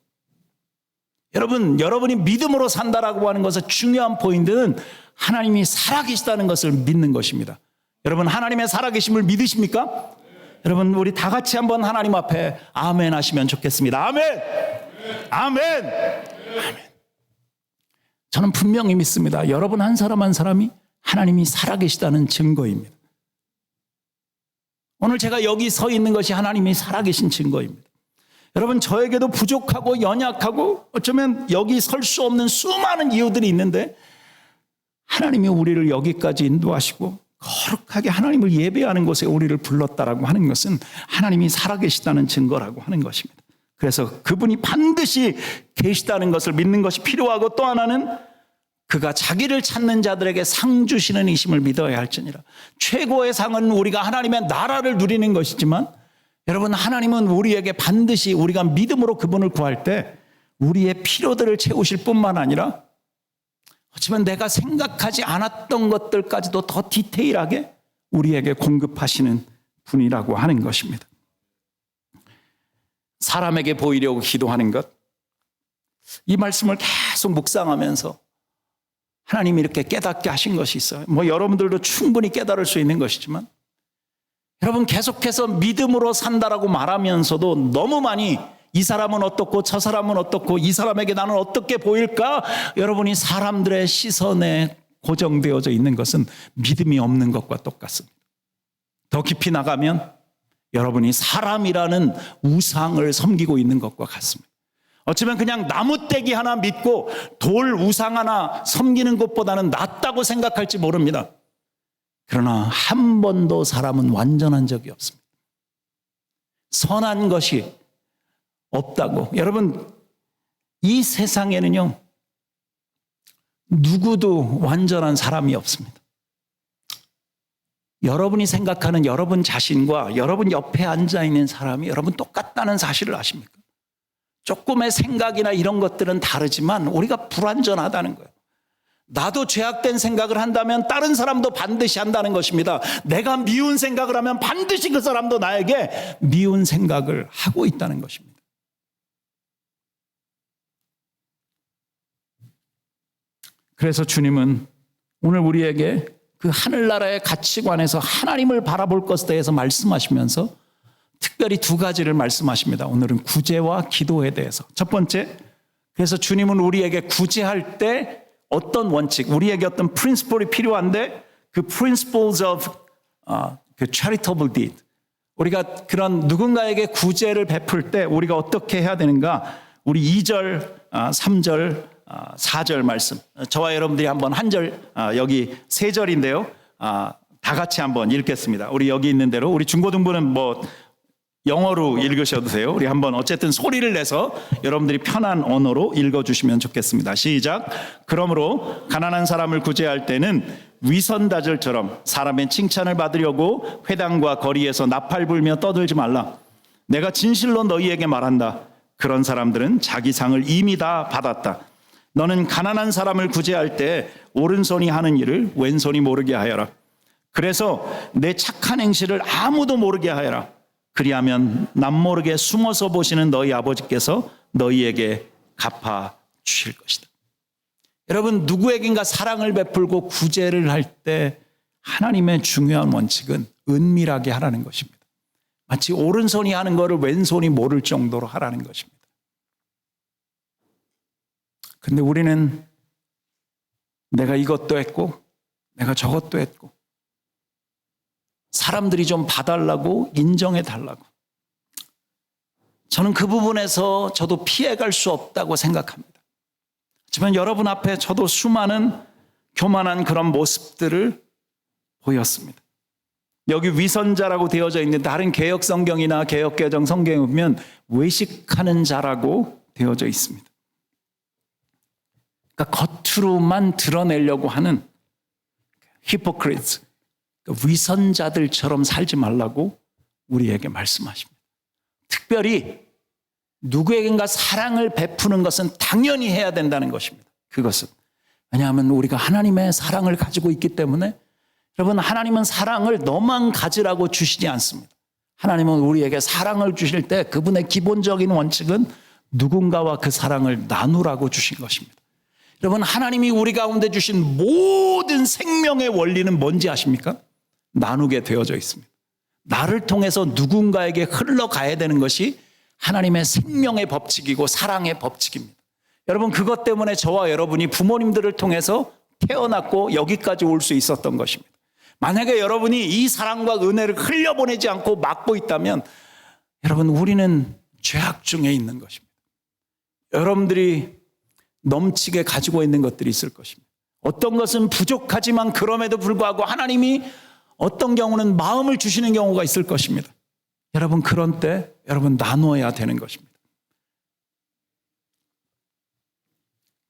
여러분, 여러분이 믿음으로 산다라고 하는 것의 중요한 포인트는 하나님이 살아계시다는 것을 믿는 것입니다. 여러분 하나님의 살아계심을 믿으십니까? 여러분 우리 다 같이 한번 하나님 앞에 아멘 하시면 좋겠습니다. 아멘! 아멘! 아멘! 저는 분명히 믿습니다. 여러분 한 사람 한 사람이 하나님이 살아계시다는 증거입니다. 오늘 제가 여기 서 있는 것이 하나님이 살아계신 증거입니다. 여러분 저에게도 부족하고 연약하고 어쩌면 여기 설 수 없는 수많은 이유들이 있는데 하나님이 우리를 여기까지 인도하시고 거룩하게 하나님을 예배하는 곳에 우리를 불렀다라고 하는 것은 하나님이 살아계시다는 증거라고 하는 것입니다. 그래서 그분이 반드시 계시다는 것을 믿는 것이 필요하고 또 하나는 그가 자기를 찾는 자들에게 상 주시는 이심을 믿어야 할지니라. 최고의 상은 우리가 하나님의 나라를 누리는 것이지만 여러분 하나님은 우리에게 반드시 우리가 믿음으로 그분을 구할 때 우리의 필요들을 채우실 뿐만 아니라 어쩌면 내가 생각하지 않았던 것들까지도 더 디테일하게 우리에게 공급하시는 분이라고 하는 것입니다. 사람에게 보이려고 기도하는 것, 이 말씀을 계속 묵상하면서 하나님이 이렇게 깨닫게 하신 것이 있어요. 여러분들도 충분히 깨달을 수 있는 것이지만 여러분 계속해서 믿음으로 산다라고 말하면서도 너무 많이 이 사람은 어떻고 저 사람은 어떻고 이 사람에게 나는 어떻게 보일까? 여러분이 사람들의 시선에 고정되어져 있는 것은 믿음이 없는 것과 똑같습니다. 더 깊이 나가면 여러분이 사람이라는 우상을 섬기고 있는 것과 같습니다. 어쩌면 그냥 나무떼기 하나 믿고 돌 우상 하나 섬기는 것보다는 낫다고 생각할지 모릅니다. 그러나 한 번도 사람은 완전한 적이 없습니다. 선한 것이 없다고. 여러분 이 세상에는요 누구도 완전한 사람이 없습니다. 여러분이 생각하는 여러분 자신과 여러분 옆에 앉아있는 사람이 여러분 똑같다는 사실을 아십니까? 조금의 생각이나 이런 것들은 다르지만 우리가 불완전하다는 거예요. 나도 죄악된 생각을 한다면 다른 사람도 반드시 한다는 것입니다. 내가 미운 생각을 하면 반드시 그 사람도 나에게 미운 생각을 하고 있다는 것입니다. 그래서 주님은 오늘 우리에게 그 하늘나라의 가치관에서 하나님을 바라볼 것에 대해서 말씀하시면서 특별히 두 가지를 말씀하십니다. 오늘은 구제와 기도에 대해서. 첫 번째, 그래서 주님은 우리에게 구제할 때 어떤 원칙, 우리에게 어떤 프린시플이 필요한데 그 principles of 그 charitable deed, 우리가 그런 누군가에게 구제를 베풀 때 우리가 어떻게 해야 되는가? 우리 2절, 3절, 4절 말씀, 저와 여러분들이 한번 한 절, 여기 3절인데요. 다 같이 한번 읽겠습니다. 우리 여기 있는 대로 우리 중고등부는 영어로 읽으셔도 돼요. 우리 한번 어쨌든 소리를 내서 여러분들이 편한 언어로 읽어주시면 좋겠습니다. 시작. 그러므로 가난한 사람을 구제할 때는 위선다절처럼 사람의 칭찬을 받으려고 회당과 거리에서 나팔 불며 떠들지 말라. 내가 진실로 너희에게 말한다. 그런 사람들은 자기 상을 이미 다 받았다. 너는 가난한 사람을 구제할 때 오른손이 하는 일을 왼손이 모르게 하여라. 그래서 내 착한 행실을 아무도 모르게 하여라. 그리하면 남모르게 숨어서 보시는 너희 아버지께서 너희에게 갚아 주실 것이다. 여러분, 누구에겐가 사랑을 베풀고 구제를 할 때 하나님의 중요한 원칙은 은밀하게 하라는 것입니다. 마치 오른손이 하는 것을 왼손이 모를 정도로 하라는 것입니다. 근데 우리는 내가 이것도 했고 내가 저것도 했고 사람들이 좀 봐달라고 인정해 달라고, 저는 그 부분에서 저도 피해갈 수 없다고 생각합니다. 하지만 여러분 앞에 저도 수많은 교만한 그런 모습들을 보였습니다. 여기 위선자라고 되어져 있는 다른 개역 성경이나 개역개정 성경에 보면 외식하는 자라고 되어져 있습니다. 그러니까 겉으로만 드러내려고 하는 히포크리트, 위선자들처럼 살지 말라고 우리에게 말씀하십니다. 특별히 누구에겐가 사랑을 베푸는 것은 당연히 해야 된다는 것입니다. 그것은 왜냐하면 우리가 하나님의 사랑을 가지고 있기 때문에, 여러분, 하나님은 사랑을 너만 가지라고 주시지 않습니다. 하나님은 우리에게 사랑을 주실 때 그분의 기본적인 원칙은 누군가와 그 사랑을 나누라고 주신 것입니다. 여러분, 하나님이 우리 가운데 주신 모든 생명의 원리는 뭔지 아십니까? 나누게 되어져 있습니다. 나를 통해서 누군가에게 흘러가야 되는 것이 하나님의 생명의 법칙이고 사랑의 법칙입니다. 여러분, 그것 때문에 저와 여러분이 부모님들을 통해서 태어났고 여기까지 올 수 있었던 것입니다. 만약에 여러분이 이 사랑과 은혜를 흘려보내지 않고 막고 있다면, 여러분, 우리는 죄악 중에 있는 것입니다. 여러분들이 넘치게 가지고 있는 것들이 있을 것입니다. 어떤 것은 부족하지만 그럼에도 불구하고 하나님이 어떤 경우는 마음을 주시는 경우가 있을 것입니다. 여러분, 그런 때 여러분 나누어야 되는 것입니다.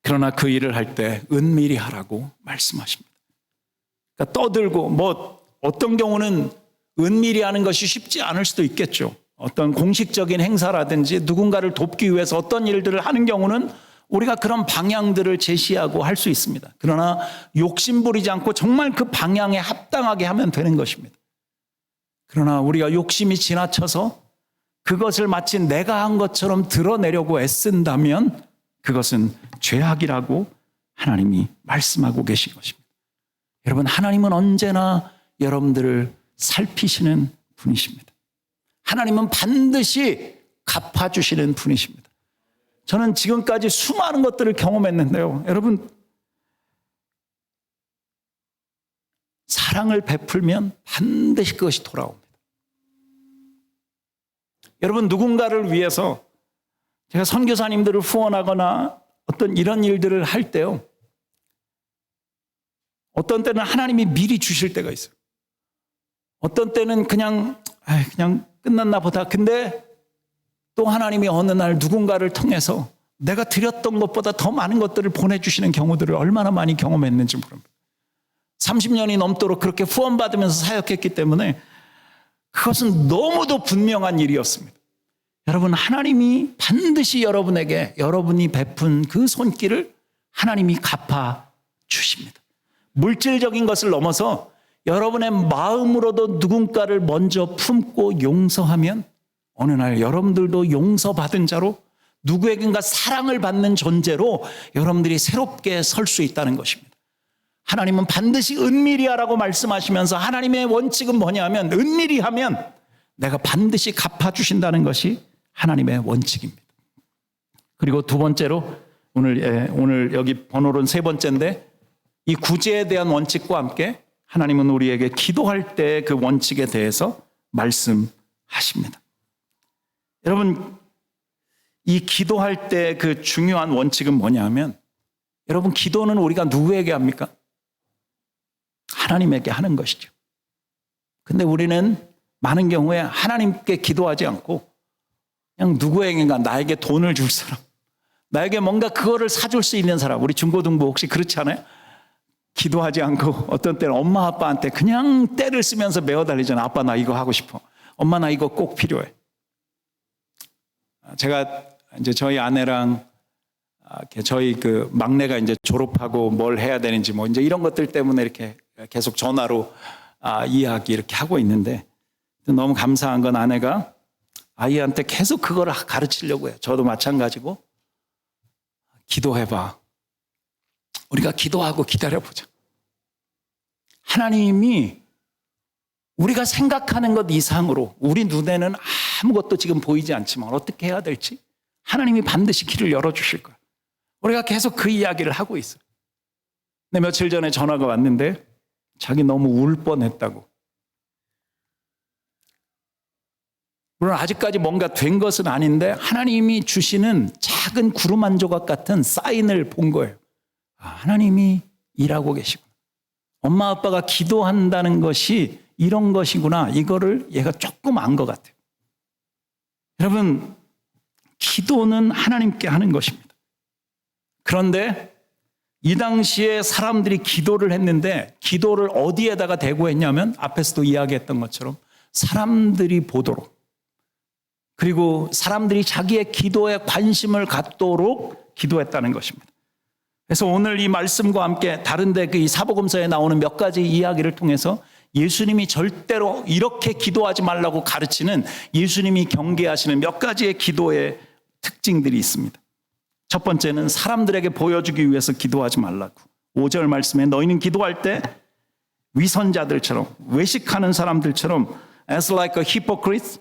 그러나 그 일을 할 때 은밀히 하라고 말씀하십니다. 그러니까 떠들고 어떤 경우는 은밀히 하는 것이 쉽지 않을 수도 있겠죠. 어떤 공식적인 행사라든지 누군가를 돕기 위해서 어떤 일들을 하는 경우는 우리가 그런 방향들을 제시하고 할 수 있습니다. 그러나 욕심 부리지 않고 정말 그 방향에 합당하게 하면 되는 것입니다. 그러나 우리가 욕심이 지나쳐서 그것을 마치 내가 한 것처럼 드러내려고 애쓴다면 그것은 죄악이라고 하나님이 말씀하고 계신 것입니다. 여러분, 하나님은 언제나 여러분들을 살피시는 분이십니다. 하나님은 반드시 갚아주시는 분이십니다. 저는 지금까지 수많은 것들을 경험했는데요, 여러분, 사랑을 베풀면 반드시 그것이 돌아옵니다. 여러분, 누군가를 위해서 제가 선교사님들을 후원하거나 어떤 이런 일들을 할 때요, 어떤 때는 하나님이 미리 주실 때가 있어요. 어떤 때는 그냥 끝났나 보다. 근데 또 하나님이 어느 날 누군가를 통해서 내가 드렸던 것보다 더 많은 것들을 보내주시는 경우들을 얼마나 많이 경험했는지 모릅니다. 30년이 넘도록 그렇게 후원받으면서 사역했기 때문에 그것은 너무도 분명한 일이었습니다. 여러분, 하나님이 반드시 여러분에게 여러분이 베푼 그 손길을 하나님이 갚아 주십니다. 물질적인 것을 넘어서 여러분의 마음으로도 누군가를 먼저 품고 용서하면 어느 날 여러분들도 용서받은 자로, 누구에겐가 사랑을 받는 존재로 여러분들이 새롭게 설 수 있다는 것입니다. 하나님은 반드시 은밀히 하라고 말씀하시면서 하나님의 원칙은 뭐냐면 은밀히 하면 내가 반드시 갚아주신다는 것이 하나님의 원칙입니다. 그리고 두 번째로 오늘 여기 번호로는 세 번째인데, 이 구제에 대한 원칙과 함께 하나님은 우리에게 기도할 때 그 원칙에 대해서 말씀하십니다. 여러분, 이 기도할 때 그 중요한 원칙은 뭐냐 하면, 여러분, 기도는 우리가 누구에게 합니까? 하나님에게 하는 것이죠. 근데 우리는 많은 경우에 하나님께 기도하지 않고 그냥 누구에게가 나에게 돈을 줄 사람, 나에게 뭔가 그거를 사줄 수 있는 사람, 우리 중고등부 혹시 그렇지 않아요? 기도하지 않고 어떤 때는 엄마 아빠한테 그냥 떼를 쓰면서 매어달리잖아. 아빠 나 이거 하고 싶어. 엄마 나 이거 꼭 필요해. 제가 이제 저희 아내랑 저희 그 막내가 이제 졸업하고 뭘 해야 되는지 뭐 이제 이런 것들 때문에 이렇게 계속 전화로 이야기 이렇게 하고 있는데 너무 감사한 건 아내가 아이한테 계속 그걸 가르치려고 해요. 저도 마찬가지고 기도해봐. 우리가 기도하고 기다려보자. 하나님이 우리가 생각하는 것 이상으로 우리 눈에는 아무것도 지금 보이지 않지만 어떻게 해야 될지 하나님이 반드시 길을 열어주실 거야. 우리가 계속 그 이야기를 하고 있어요. 근데 며칠 전에 전화가 왔는데 자기 너무 울 뻔했다고. 물론 아직까지 뭔가 된 것은 아닌데 하나님이 주시는 작은 구름 한 조각 같은 사인을 본 거예요. 하나님이 일하고 계시구나. 엄마 아빠가 기도한다는 것이 이런 것이구나. 이거를 얘가 조금 안 것 같아요. 여러분, 기도는 하나님께 하는 것입니다. 그런데 이 당시에 사람들이 기도를 했는데 기도를 어디에다가 대고 했냐면 앞에서도 이야기했던 것처럼 사람들이 보도록, 그리고 사람들이 자기의 기도에 관심을 갖도록 기도했다는 것입니다. 그래서 오늘 이 말씀과 함께 다른데 그 이 사복음서에 나오는 몇 가지 이야기를 통해서 예수님이 절대로 이렇게 기도하지 말라고 가르치는, 예수님이 경계하시는 몇 가지의 기도의 특징들이 있습니다. 첫 번째는 사람들에게 보여주기 위해서 기도하지 말라고. 5절 말씀에 너희는 기도할 때 위선자들처럼, 외식하는 사람들처럼 as like a hypocrite,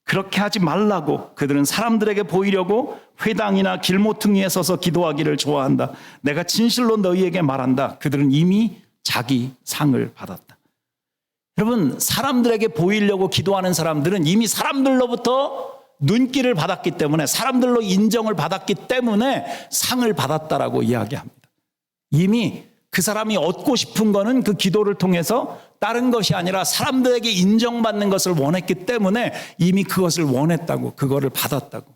그렇게 하지 말라고. 그들은 사람들에게 보이려고 회당이나 길모퉁이에 서서 기도하기를 좋아한다. 내가 진실로 너희에게 말한다. 그들은 이미 자기 상을 받았다. 여러분, 사람들에게 보이려고 기도하는 사람들은 이미 사람들로부터 눈길을 받았기 때문에, 사람들로 인정을 받았기 때문에 상을 받았다라고 이야기합니다. 이미 그 사람이 얻고 싶은 거는 그 기도를 통해서 다른 것이 아니라 사람들에게 인정받는 것을 원했기 때문에 이미 그것을 원했다고, 그거를 받았다고.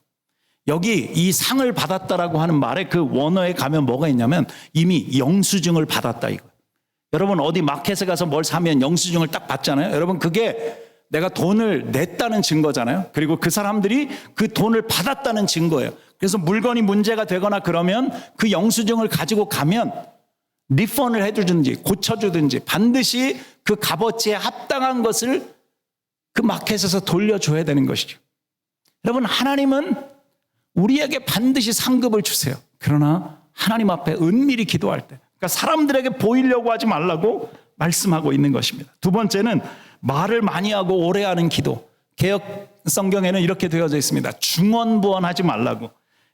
여기 이 상을 받았다라고 하는 말에 그 원어에 가면 뭐가 있냐면 이미 영수증을 받았다 이거. 여러분 어디 마켓에 가서 뭘 사면 영수증을 딱 받잖아요. 여러분 그게 내가 돈을 냈다는 증거잖아요. 그리고 그 사람들이 그 돈을 받았다는 증거예요. 그래서 물건이 문제가 되거나 그러면 그 영수증을 가지고 가면 리펀을 해주든지 고쳐주든지 반드시 그 값어치에 합당한 것을 그 마켓에서 돌려줘야 되는 것이죠. 여러분 하나님은 우리에게 반드시 상급을 주세요. 그러나 하나님 앞에 은밀히 기도할 때, 그러니까 사람들에게 보이려고 하지 말라고 말씀하고 있는 것입니다. 두 번째는 말을 많이 하고 오래 하는 기도. 개역 성경에는 이렇게 되어져 있습니다. 중언부언하지 말라고.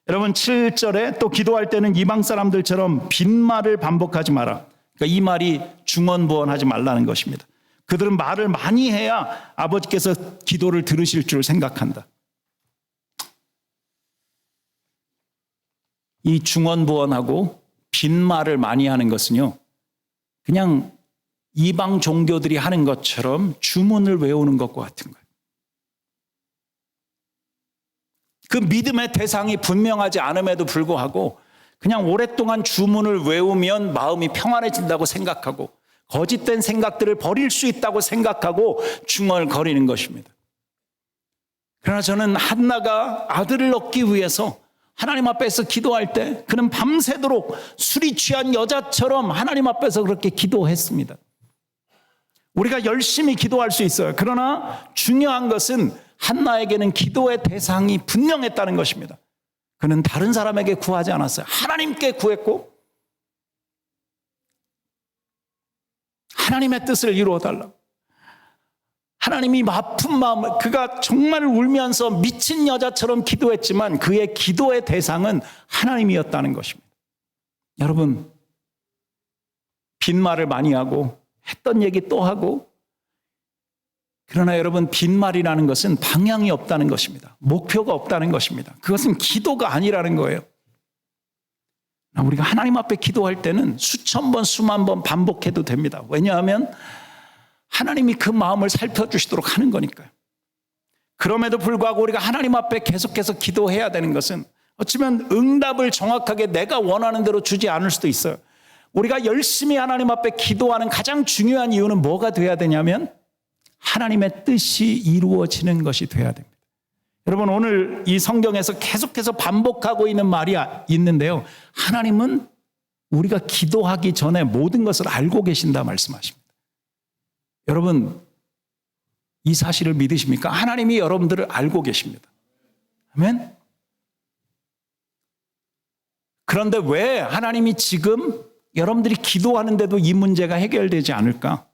여러분 7절에 또 기도할 때는 이방 사람들처럼 빈말을 반복하지 마라. 그러니까 이 말이 중언부언하지 말라는 것입니다. 그들은 말을 많이 해야 아버지께서 기도를 들으실 줄 생각한다. 이 중언부언하고 빈말을 많이 하는 것은요, 그냥 이방 종교들이 하는 것처럼 주문을 외우는 것과 같은 거예요. 그 믿음의 대상이 분명하지 않음에도 불구하고 그냥 오랫동안 주문을 외우면 마음이 평안해진다고 생각하고 거짓된 생각들을 버릴 수 있다고 생각하고 중얼거리는 것입니다. 그러나 저는 한나가 아들을 얻기 위해서 하나님 앞에서 기도할 때 그는 밤새도록 술이 취한 여자처럼 하나님 앞에서 그렇게 기도했습니다. 우리가 열심히 기도할 수 있어요. 그러나 중요한 것은 한나에게는 기도의 대상이 분명했다는 것입니다. 그는 다른 사람에게 구하지 않았어요. 하나님께 구했고 하나님의 뜻을 이루어달라고. 하나님이 아픈 마음을, 그가 정말 울면서 미친 여자처럼 기도했지만 그의 기도의 대상은 하나님이었다는 것입니다. 여러분, 빈말을 많이 하고 했던 얘기 또 하고, 그러나 여러분 빈말이라는 것은 방향이 없다는 것입니다. 목표가 없다는 것입니다. 그것은 기도가 아니라는 거예요. 우리가 하나님 앞에 기도할 때는 수천 번 수만 번 반복해도 됩니다. 왜냐하면 하나님이 그 마음을 살펴주시도록 하는 거니까요. 그럼에도 불구하고 우리가 하나님 앞에 계속해서 기도해야 되는 것은 어쩌면 응답을 정확하게 내가 원하는 대로 주지 않을 수도 있어요. 우리가 열심히 하나님 앞에 기도하는 가장 중요한 이유는 뭐가 돼야 되냐면 하나님의 뜻이 이루어지는 것이 돼야 됩니다. 여러분, 오늘 이 성경에서 계속해서 반복하고 있는 말이 있는데요. 하나님은 우리가 기도하기 전에 모든 것을 알고 계신다 말씀하십니다. 여러분, 이 사실을 믿으십니까? 하나님이 여러분들을 알고 계십니다. 아멘? 그런데 왜 하나님이 지금 여러분들이 기도하는데도 이 문제가 해결되지 않을까?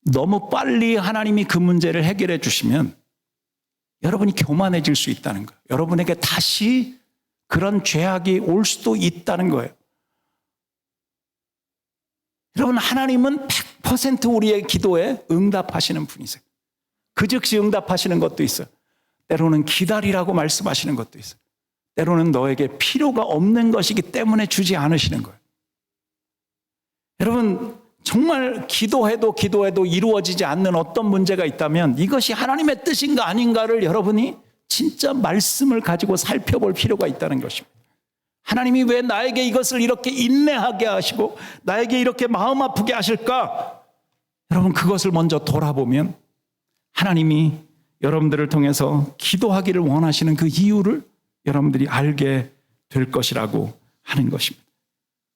너무 빨리 하나님이 그 문제를 해결해 주시면 여러분이 교만해질 수 있다는 거예요. 여러분에게 다시 그런 죄악이 올 수도 있다는 거예요. 여러분, 하나님은 100% 우리의 기도에 응답하시는 분이세요. 그 즉시 응답하시는 것도 있어요. 때로는 기다리라고 말씀하시는 것도 있어요. 때로는 너에게 필요가 없는 것이기 때문에 주지 않으시는 거예요. 여러분, 정말 기도해도 이루어지지 않는 어떤 문제가 있다면 이것이 하나님의 뜻인가 아닌가를 여러분이 진짜 말씀을 가지고 살펴볼 필요가 있다는 것입니다. 하나님이 왜 나에게 이것을 이렇게 인내하게 하시고 나에게 이렇게 마음 아프게 하실까? 여러분, 그것을 먼저 돌아보면 하나님이 여러분들을 통해서 기도하기를 원하시는 그 이유를 여러분들이 알게 될 것이라고 하는 것입니다.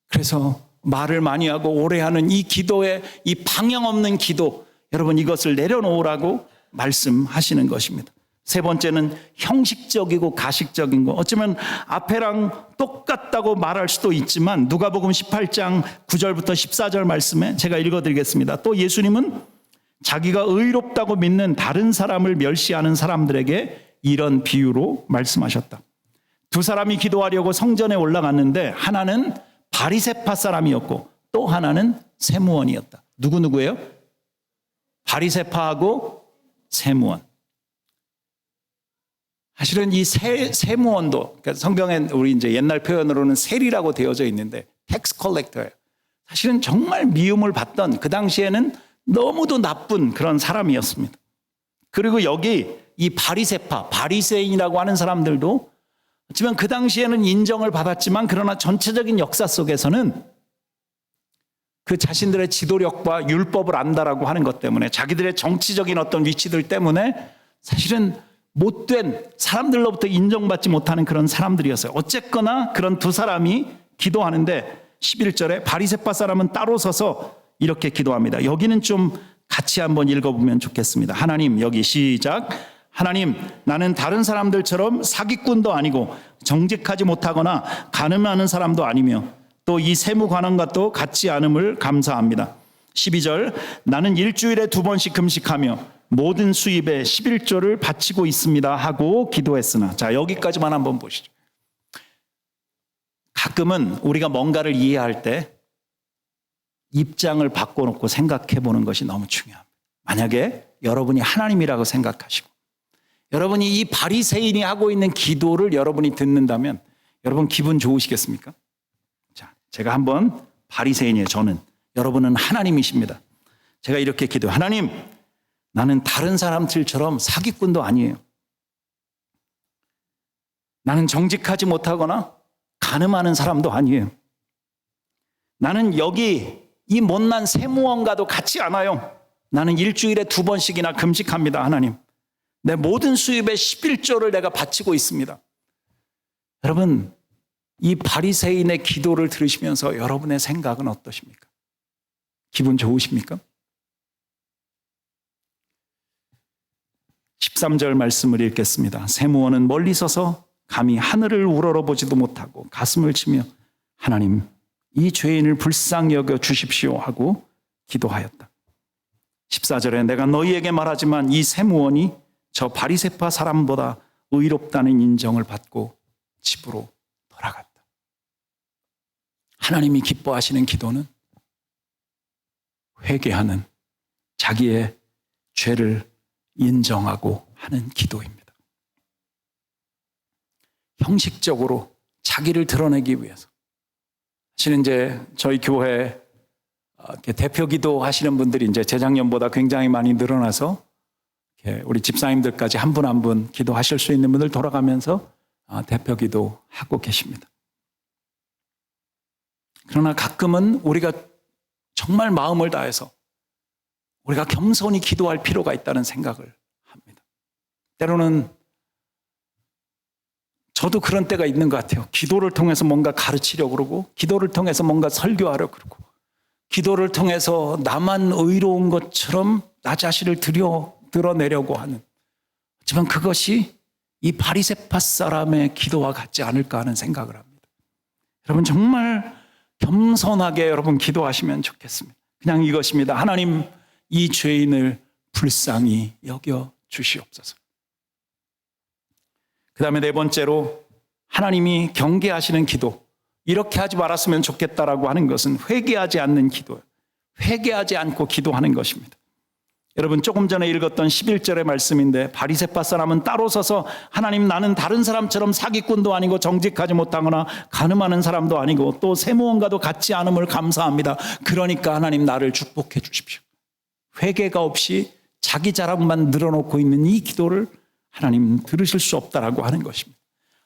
그래서 말을 많이 하고 오래 하는 이 기도의 이 방향 없는 기도, 여러분 이것을 내려놓으라고 말씀하시는 것입니다. 세 번째는 형식적이고 가식적인 거. 어쩌면 앞에랑 똑같다고 말할 수도 있지만 누가복음 18장 9절부터 14절 말씀에 제가 읽어드리겠습니다. 또 예수님은 자기가 의롭다고 믿는 다른 사람을 멸시하는 사람들에게 이런 비유로 말씀하셨다. 두 사람이 기도하려고 성전에 올라갔는데 하나는 바리새파 사람이었고 또 하나는 세무원이었다. 누구예요? 바리새파하고 세무원. 사실은 이 세무원도, 그러니까 성경에 우리 이제 옛날 표현으로는 세리라고 되어져 있는데 텍스 컬렉터예요. 사실은 정말 미움을 받던, 그 당시에는 너무도 나쁜 그런 사람이었습니다. 그리고 여기 이 바리새파, 바리새인이라고 하는 사람들도 하지만 그 당시에는 인정을 받았지만 그러나 전체적인 역사 속에서는 그 자신들의 지도력과 율법을 안다라고 하는 것 때문에 자기들의 정치적인 어떤 위치들 때문에 사실은 못된 사람들로부터 인정받지 못하는 그런 사람들이었어요. 어쨌거나 그런 두 사람이 기도하는데 11절에 바리새파 사람은 따로 서서 이렇게 기도합니다. 여기는 좀 같이 한번 읽어보면 좋겠습니다. 하나님, 여기 시작. 하나님, 나는 다른 사람들처럼 사기꾼도 아니고 정직하지 못하거나 간음하는 사람도 아니며 또 이 세무관원과도 같지 않음을 감사합니다. 12절, 나는 일주일에 2번씩 금식하며 모든 수입의 11조를 바치고 있습니다 하고 기도했으나. 자, 여기까지만 한번 보시죠. 가끔은 우리가 뭔가를 이해할 때 입장을 바꿔놓고 생각해 보는 것이 너무 중요합니다. 만약에 여러분이 하나님이라고 생각하시고 여러분이 이 바리새인이 하고 있는 기도를 여러분이 듣는다면 여러분 기분 좋으시겠습니까? 자, 제가 한번 바리새인이에요. 저는. 여러분은 하나님이십니다. 제가 이렇게 기도해요. 하나님, 나는 다른 사람들처럼 사기꾼도 아니에요. 나는 정직하지 못하거나 간음하는 사람도 아니에요. 나는 여기 이 못난 세무원과도 같지 않아요. 나는 일주일에 2번씩이나 금식합니다. 하나님, 내 모든 수입의 11조를 내가 바치고 있습니다. 여러분, 이 바리새인의 기도를 들으시면서 여러분의 생각은 어떠십니까? 기분 좋으십니까? 13절 말씀을 읽겠습니다. 세무원은 멀리 서서 감히 하늘을 우러러보지도 못하고 가슴을 치며 하나님, 이 죄인을 불쌍히 여겨 주십시오 하고 기도하였다. 14절에 내가 너희에게 말하지만 이 세무원이 저 바리새파 사람보다 의롭다는 인정을 받고 집으로 돌아갔다. 하나님이 기뻐하시는 기도는 회개하는, 자기의 죄를 인정하고 하는 기도입니다. 형식적으로 자기를 드러내기 위해서. 사실은 이제 저희 교회 이렇게 대표 기도 하시는 분들이 이제 재작년보다 굉장히 많이 늘어나서 이렇게 우리 집사님들까지 한 분 한 분 기도하실 수 있는 분들 돌아가면서 대표 기도 하고 계십니다. 그러나 가끔은 우리가 정말 마음을 다해서 우리가 겸손히 기도할 필요가 있다는 생각을 합니다. 때로는 저도 그런 때가 있는 것 같아요. 기도를 통해서 뭔가 가르치려고 그러고, 기도를 통해서 뭔가 설교하려고 그러고, 기도를 통해서 나만 의로운 것처럼 나 자신을 드러내려고 하는, 하지만 그것이 이 바리새파 사람의 기도와 같지 않을까 하는 생각을 합니다. 여러분 정말 겸손하게 여러분 기도하시면 좋겠습니다. 그냥 이것입니다. 하나님, 이 죄인을 불쌍히 여겨 주시옵소서. 그 다음에 네 번째로 하나님이 경계하시는 기도, 이렇게 하지 말았으면 좋겠다라고 하는 것은 회개하지 않는 기도예요. 회개하지 않고 기도하는 것입니다. 여러분 조금 전에 읽었던 11절의 말씀인데, 바리새파 사람은 따로 서서 하나님, 나는 다른 사람처럼 사기꾼도 아니고 정직하지 못하거나 간음하는 사람도 아니고 또 세무원과도 같지 않음을 감사합니다. 그러니까 하나님 나를 축복해 주십시오. 회개가 없이 자기 자랑만 늘어놓고 있는 이 기도를 하나님 들으실 수 없다라고 하는 것입니다.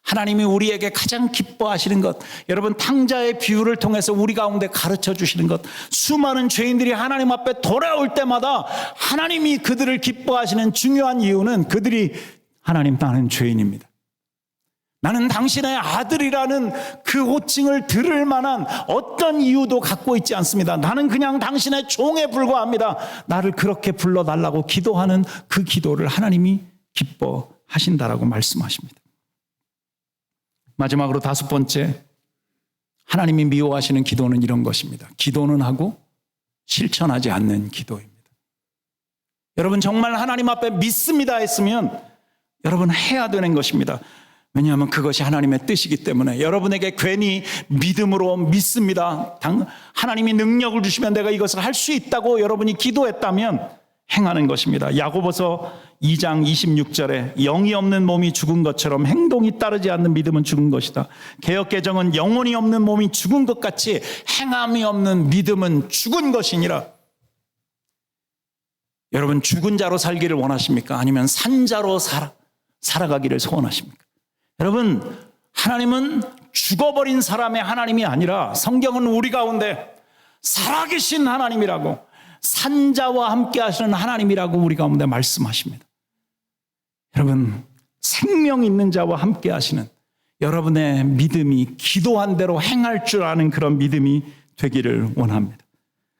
하나님이 우리에게 가장 기뻐하시는 것, 여러분 탕자의 비유를 통해서 우리 가운데 가르쳐 주시는 것, 수많은 죄인들이 하나님 앞에 돌아올 때마다 하나님이 그들을 기뻐하시는 중요한 이유는 그들이 하나님, 나는 죄인입니다, 나는 당신의 아들이라는 그 호칭을 들을 만한 어떤 이유도 갖고 있지 않습니다. 나는 그냥 당신의 종에 불과합니다. 나를 그렇게 불러달라고 기도하는 그 기도를 하나님이 기뻐하신다라고 말씀하십니다. 마지막으로 다섯 번째, 하나님이 미워하시는 기도는 이런 것입니다. 기도는 하고 실천하지 않는 기도입니다. 여러분 정말 하나님 앞에 믿습니다 했으면 여러분 해야 되는 것입니다. 왜냐하면 그것이 하나님의 뜻이기 때문에. 여러분에게 괜히 믿음으로 믿습니다, 하나님이 능력을 주시면 내가 이것을 할 수 있다고 여러분이 기도했다면 행하는 것입니다. 야고보서 2장 26절에 영이 없는 몸이 죽은 것처럼 행동이 따르지 않는 믿음은 죽은 것이다. 개역개정은 영혼이 없는 몸이 죽은 것 같이 행함이 없는 믿음은 죽은 것이니라. 여러분 죽은 자로 살기를 원하십니까? 아니면 산 자로 살아가기를 소원하십니까? 여러분 하나님은 죽어버린 사람의 하나님이 아니라 성경은 우리 가운데 살아계신 하나님이라고, 산자와 함께 하시는 하나님이라고 우리 가운데 말씀하십니다. 여러분 생명 있는 자와 함께 하시는 여러분의 믿음이 기도한 대로 행할 줄 아는 그런 믿음이 되기를 원합니다.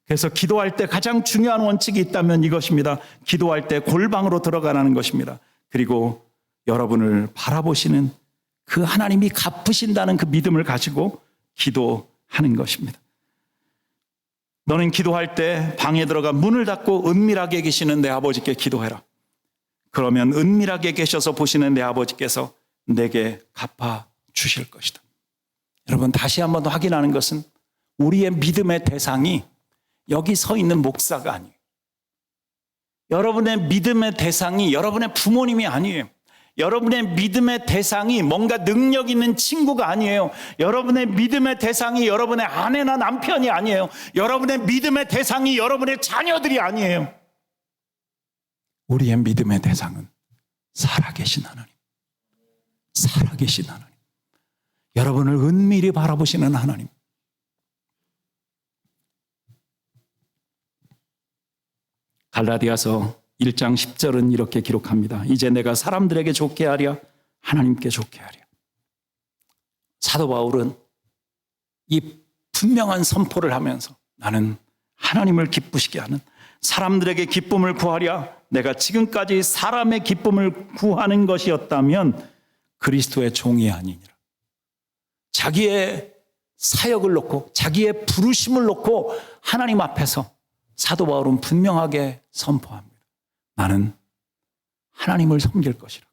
그래서 기도할 때 가장 중요한 원칙이 있다면 이것입니다. 기도할 때 골방으로 들어가라는 것입니다. 그리고 여러분을 바라보시는 그 하나님이 갚으신다는 그 믿음을 가지고 기도하는 것입니다. 너는 기도할 때 방에 들어가 문을 닫고 은밀하게 계시는 내 아버지께 기도해라. 그러면 은밀하게 계셔서 보시는 내 아버지께서 내게 갚아 주실 것이다. 여러분 다시 한번 확인하는 것은 우리의 믿음의 대상이 여기 서 있는 목사가 아니에요. 여러분의 믿음의 대상이 여러분의 부모님이 아니에요. 여러분의 믿음의 대상이 뭔가 능력 있는 친구가 아니에요. 여러분의 믿음의 대상이 여러분의 아내나 남편이 아니에요. 여러분의 믿음의 대상이 여러분의 자녀들이 아니에요. 우리의 믿음의 대상은 살아계신 하나님, 살아계신 하나님, 여러분을 은밀히 바라보시는 하나님. 갈라디아서 1장 10절은 이렇게 기록합니다. 이제 내가 사람들에게 좋게 하랴 하나님께 좋게 하랴. 사도 바울은 이 분명한 선포를 하면서 나는 하나님을 기쁘시게 하는, 사람들에게 기쁨을 구하랴, 내가 지금까지 사람의 기쁨을 구하는 것이었다면 그리스도의 종이 아니니라. 자기의 사역을 놓고 자기의 부르심을 놓고 하나님 앞에서 사도 바울은 분명하게 선포합니다. 나는 하나님을 섬길 것이라.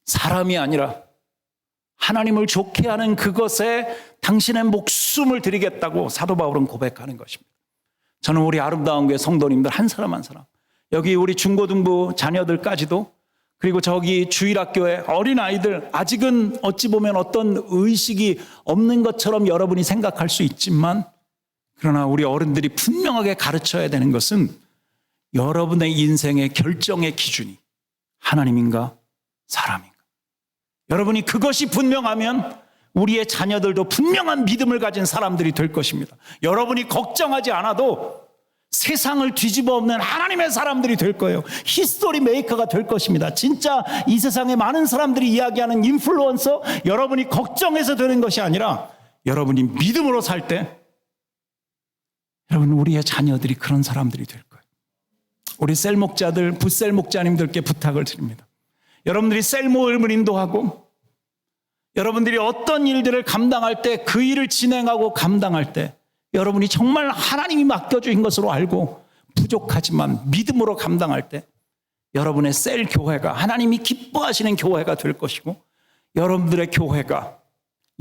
사람이 아니라 하나님을 좋게 하는 그것에 당신의 목숨을 드리겠다고 사도 바울은 고백하는 것입니다. 저는 우리 아름다운 교회 성도님들 한 사람 한 사람, 여기 우리 중고등부 자녀들까지도, 그리고 저기 주일학교의 어린아이들, 아직은 어찌 보면 어떤 의식이 없는 것처럼 여러분이 생각할 수 있지만 그러나 우리 어른들이 분명하게 가르쳐야 되는 것은 여러분의 인생의 결정의 기준이 하나님인가 사람인가. 여러분이 그것이 분명하면 우리의 자녀들도 분명한 믿음을 가진 사람들이 될 것입니다. 여러분이 걱정하지 않아도 세상을 뒤집어 엎는 하나님의 사람들이 될 거예요. 히스토리 메이커가 될 것입니다. 진짜 이 세상에 많은 사람들이 이야기하는 인플루언서, 여러분이 걱정해서 되는 것이 아니라 여러분이 믿음으로 살 때 여러분, 우리의 자녀들이 그런 사람들이 될 거예요. 우리 셀 목자들, 부셀 목자님들께 부탁을 드립니다. 여러분들이 셀 모임을 인도하고 여러분들이 어떤 일들을 감당할 때, 그 일을 진행하고 감당할 때 여러분이 정말 하나님이 맡겨주신 것으로 알고 부족하지만 믿음으로 감당할 때 여러분의 셀 교회가 하나님이 기뻐하시는 교회가 될 것이고, 여러분들의 교회가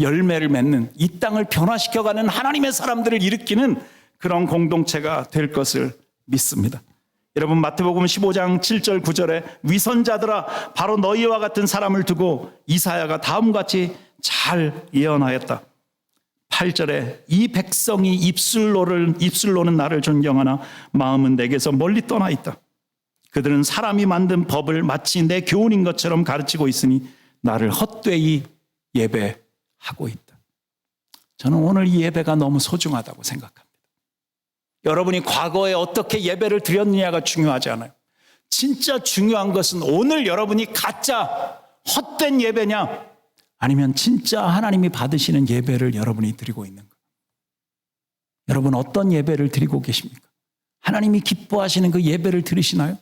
열매를 맺는, 이 땅을 변화시켜가는 하나님의 사람들을 일으키는 그런 공동체가 될 것을 믿습니다. 여러분, 마태복음 15장 7절 9절에 위선자들아 바로 너희와 같은 사람을 두고 이사야가 다음같이 잘 예언하였다. 8절에 이 백성이 입술로는 나를 존경하나 마음은 내게서 멀리 떠나 있다. 그들은 사람이 만든 법을 마치 내 교훈인 것처럼 가르치고 있으니 나를 헛되이 예배하고 있다. 저는 오늘 이 예배가 너무 소중하다고 생각합니다. 여러분이 과거에 어떻게 예배를 드렸느냐가 중요하지 않아요. 진짜 중요한 것은 오늘 여러분이 가짜 헛된 예배냐, 아니면 진짜 하나님이 받으시는 예배를 여러분이 드리고 있는 것. 여러분, 어떤 예배를 드리고 계십니까? 하나님이 기뻐하시는 그 예배를 드리시나요?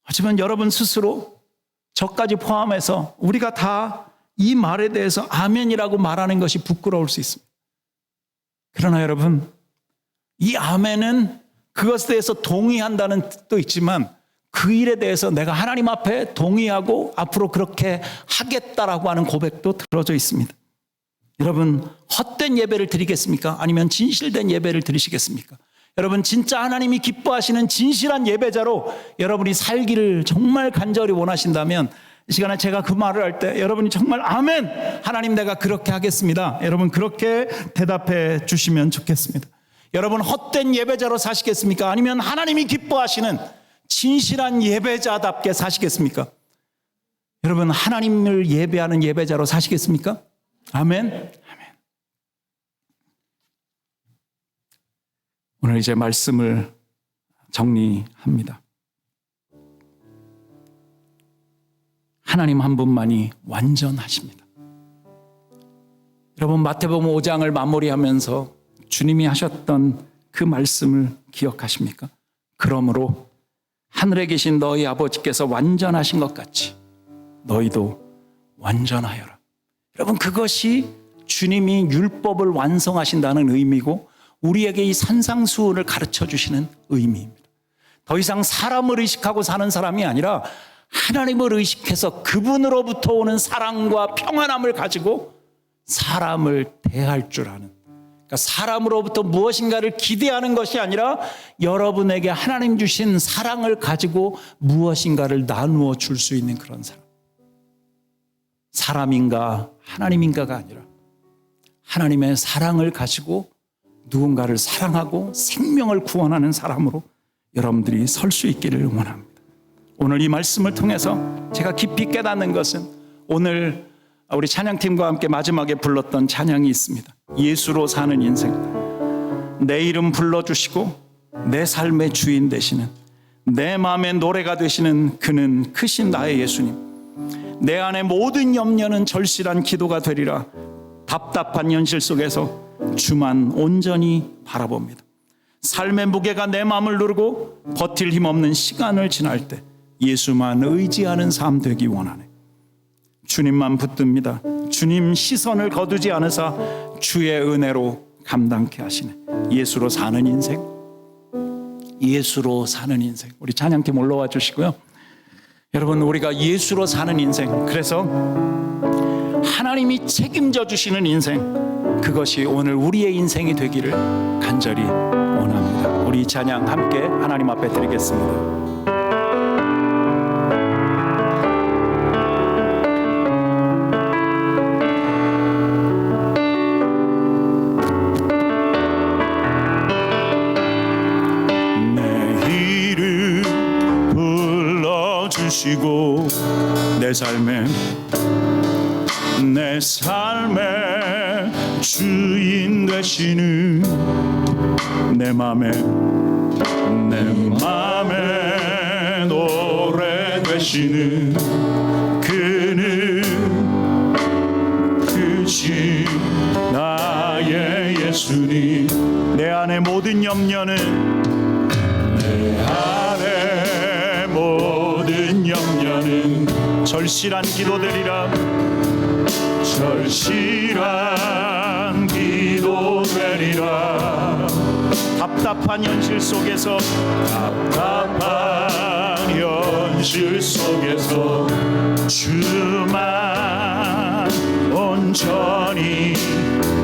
하지만 여러분 스스로, 저까지 포함해서 우리가 다 이 말에 대해서 아멘이라고 말하는 것이 부끄러울 수 있습니다. 그러나 여러분, 이 아멘은 그것에 대해서 동의한다는 뜻도 있지만 그 일에 대해서 내가 하나님 앞에 동의하고 앞으로 그렇게 하겠다라고 하는 고백도 들어져 있습니다. 여러분, 헛된 예배를 드리겠습니까? 아니면 진실된 예배를 드리시겠습니까? 여러분, 진짜 하나님이 기뻐하시는 진실한 예배자로 여러분이 살기를 정말 간절히 원하신다면 이 시간에 제가 그 말을 할 때 여러분이 정말 아멘, 하나님 내가 그렇게 하겠습니다, 여러분 그렇게 대답해 주시면 좋겠습니다. 여러분, 헛된 예배자로 사시겠습니까? 아니면 하나님이 기뻐하시는 진실한 예배자답게 사시겠습니까? 여러분, 하나님을 예배하는 예배자로 사시겠습니까? 아멘. 아멘. 오늘 이제 말씀을 정리합니다. 하나님 한 분만이 완전하십니다. 여러분, 마태복음 5장을 마무리하면서 주님이 하셨던 그 말씀을 기억하십니까? 그러므로 하늘에 계신 너희 아버지께서 완전하신 것 같이 너희도 완전하여라. 여러분, 그것이 주님이 율법을 완성하신다는 의미고 우리에게 이 산상수훈을 가르쳐 주시는 의미입니다. 더 이상 사람을 의식하고 사는 사람이 아니라 하나님을 의식해서 그분으로부터 오는 사랑과 평안함을 가지고 사람을 대할 줄 아는, 그러니까 사람으로부터 무엇인가를 기대하는 것이 아니라 여러분에게 하나님 주신 사랑을 가지고 무엇인가를 나누어 줄 수 있는 그런 사람. 사람인가 하나님인가가 아니라 하나님의 사랑을 가지고 누군가를 사랑하고 생명을 구원하는 사람으로 여러분들이 설 수 있기를 원합니다. 오늘 이 말씀을 통해서 제가 깊이 깨닫는 것은 오늘 우리 찬양팀과 함께 마지막에 불렀던 찬양이 있습니다. 예수로 사는 인생. 내 이름 불러주시고 내 삶의 주인 되시는, 내 마음의 노래가 되시는 그는 크신 나의 예수님. 내 안의 모든 염려는 절실한 기도가 되리라. 답답한 현실 속에서 주만 온전히 바라봅니다. 삶의 무게가 내 마음을 누르고 버틸 힘 없는 시간을 지날 때 예수만 의지하는 삶 되기 원하네. 주님만 붙듭니다. 주님 시선을 거두지 않으사 주의 은혜로 감당케 하시네. 예수로 사는 인생, 예수로 사는 인생. 우리 찬양팀 올라와 주시고요. 여러분, 우리가 예수로 사는 인생, 그래서 하나님이 책임져 주시는 인생, 그것이 오늘 우리의 인생이 되기를 간절히 원합니다. 우리 찬양 함께 하나님 앞에 드리겠습니다. 주시고 내 삶의 주인 되시는 내 맘에 노래 되시는 그는 그지 나의 예수님. 내 안의 모든 염려는 절실한 기도되리라. 절실한 기도되리라. 답답한 현실 속에서 주만 온전히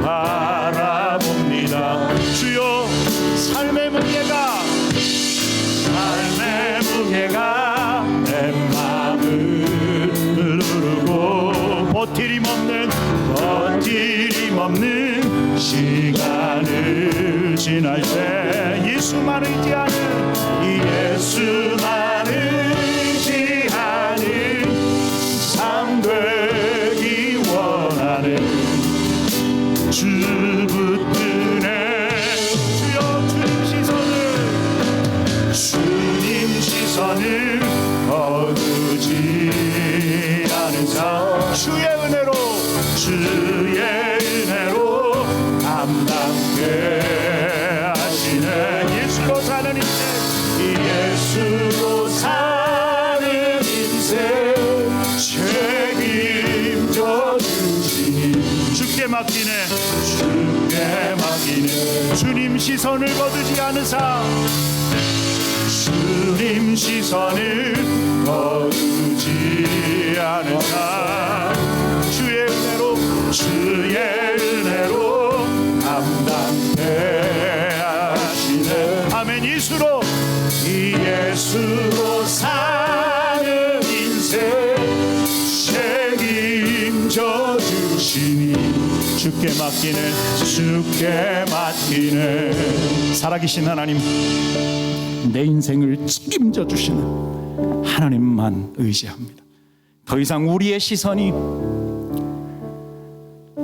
바라봅니다. 주여, 삶의 무게가 내 마음을 누르고 버티림 없는 시간을 지날 때 예수만 의지하는 삶 되기 원하는 주 붙드네. 주여, 주님 시선을 거두지 않은 삶. 주의 은혜로 담당케 하시네. 예수로 사는 인생 책임져 주시니 주께 맡기네. 주님 시선을 거두지 않은 삶. 주님 시선을 거두지 않은 삶. 주의 은혜로 담당케 하시네. 아멘. 예수로 사는 인생 책임져 주시니 주께 맡기네. 살아계신 하나님, 내 인생을 책임져 주시는 하나님만 의지합니다. 더 이상 우리의 시선이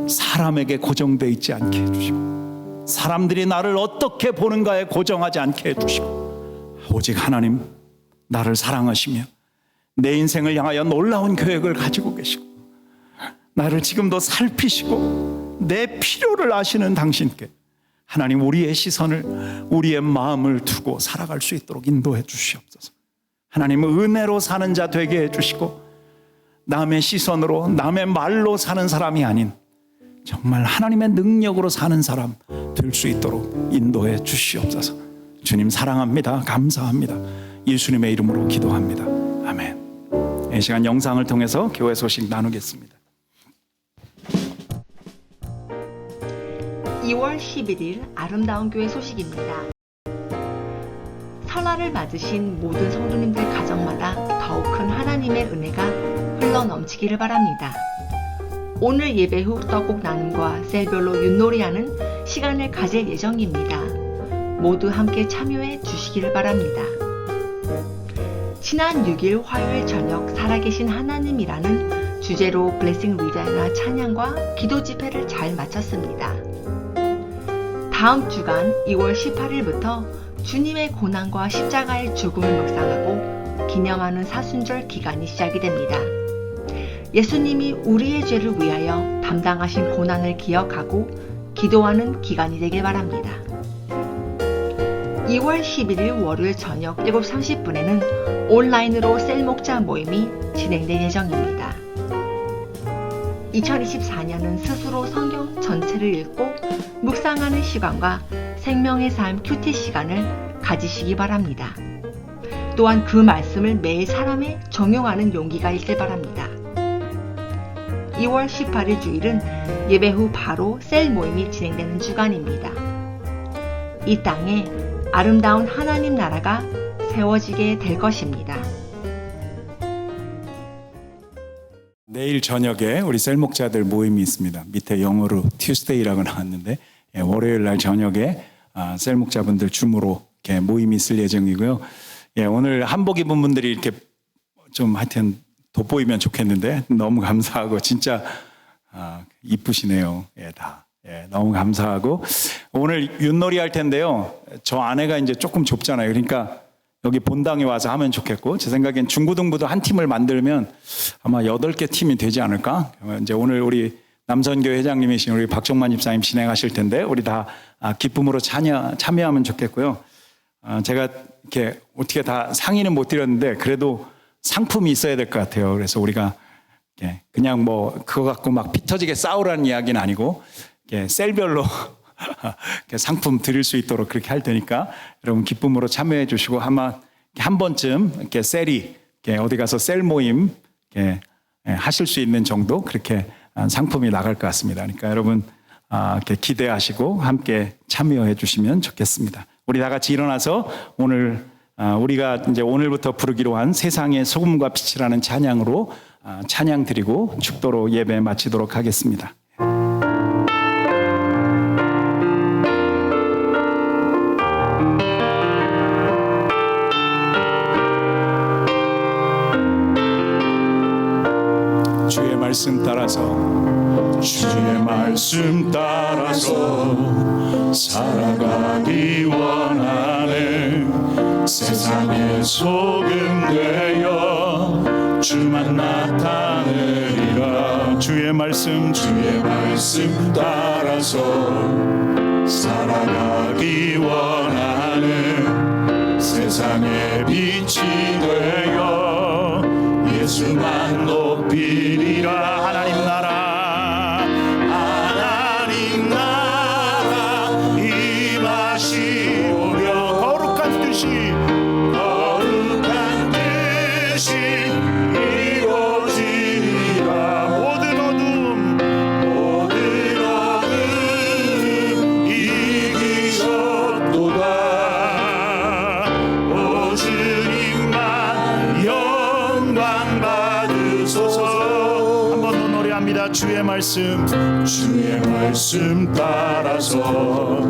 사람에게 고정되어 있지 않게 해주시고, 사람들이 나를 어떻게 보는가에 고정하지 않게 해주시고, 오직 하나님 나를 사랑하시며 내 인생을 향하여 놀라운 계획을 가지고 계시고, 나를 지금도 살피시고 내 필요를 아시는 당신께 하나님, 우리의 시선을, 우리의 마음을 두고 살아갈 수 있도록 인도해 주시옵소서. 하나님, 은혜로 사는 자 되게 해주시고, 남의 시선으로, 남의 말로 사는 사람이 아닌 정말 하나님의 능력으로 사는 사람 될 수 있도록 인도해 주시옵소서. 주님 사랑합니다. 감사합니다. 예수님의 이름으로 기도합니다. 아멘. 이 시간 영상을 통해서 교회 소식 나누겠습니다. 2월 11일 아름다운 교회 소식입니다. 설날을 맞으신 모든 성도님들 가정마다 더욱 큰 하나님의 은혜가 흘러넘치기를 바랍니다. 오늘 예배 후 떡국 나눔과 셀별로 윷놀이하는 시간을 가질 예정입니다. 모두 함께 참여해 주시기를 바랍니다. 지난 6일 화요일 저녁 살아계신 하나님이라는 주제로 블레싱 리더나 찬양과 기도 집회를 잘 마쳤습니다. 다음 주간 2월 18일부터 주님의 고난과 십자가의 죽음을 묵상하고 기념하는 사순절 기간이 시작이 됩니다. 예수님이 우리의 죄를 위하여 담당하신 고난을 기억하고 기도하는 기간이 되길 바랍니다. 2월 11일 월요일 저녁 7시 30분에는 온라인으로 셀 목자 모임이 진행될 예정입니다. 2024년은 스스로 성경 전체를 읽고 묵상하는 시간과 생명의 삶 큐티 시간을 가지시기 바랍니다. 또한 그 말씀을 매일 사람에 적용하는 용기가 있길 바랍니다. 2월 18일 주일은 예배 후 바로 셀 모임이 진행되는 주간입니다. 이 땅에 아름다운 하나님 나라가 세워지게 될 것입니다. 내일 저녁에 우리 셀 목자들 모임이 있습니다. 밑에 영어로 Tuesday라고 나왔는데, 월요일 날 저녁에 셀 목자분들 줌으로 이렇게 모임이 있을 예정이고요. 오늘 한복 입은 분들이 이렇게 좀 하여튼 돋보이면 좋겠는데 너무 감사하고 진짜 이쁘시네요. 예, 다. 예, 너무 감사하고 오늘 윷놀이 할 텐데요. 저 안에가 이제 조금 좁잖아요. 그러니까 여기 본당에 와서 하면 좋겠고 제 생각엔 중고등부도 한 팀을 만들면 아마 8개 팀이 되지 않을까? 이제 오늘 우리 남선교회 회장님이신 우리 박종만 집사님 진행하실 텐데 우리 다 기쁨으로 참여하면 좋겠고요. 제가 이렇게 어떻게 다 상의는 못 드렸는데 그래도 상품이 있어야 될 것 같아요. 그래서 우리가 그냥 뭐 그거 갖고 막 피 터지게 싸우라는 이야기는 아니고 셀별로 상품 드릴 수 있도록 그렇게 할 테니까 여러분 기쁨으로 참여해 주시고 아마 한 번쯤 이렇게 셀이 어디 가서 셀 모임 하실 수 있는 정도 그렇게 상품이 나갈 것 같습니다. 그러니까 여러분 이렇게 기대하시고 함께 참여해 주시면 좋겠습니다. 우리 다 같이 일어나서 오늘 우리가 이제 오늘부터 부르기로 한 세상의 소금과 빛이라는 찬양으로 찬양 드리고 축도로 예배 마치도록 하겠습니다. 주의 말씀 따라서 살아가기 원하는 세상의 소금 되어 주만 나타내리라. 주의 말씀 따라서 살아가기 원하는 세상의 빛이 되어 예수만 높이리라. 하나님 나라 임하시오며 거룩한 뜻이 이루어지리라. 모든 어둠 이기셨도다. 오 주님만 영광 받으소서. 한 번 더 노래합니다. 주의 말씀 따라서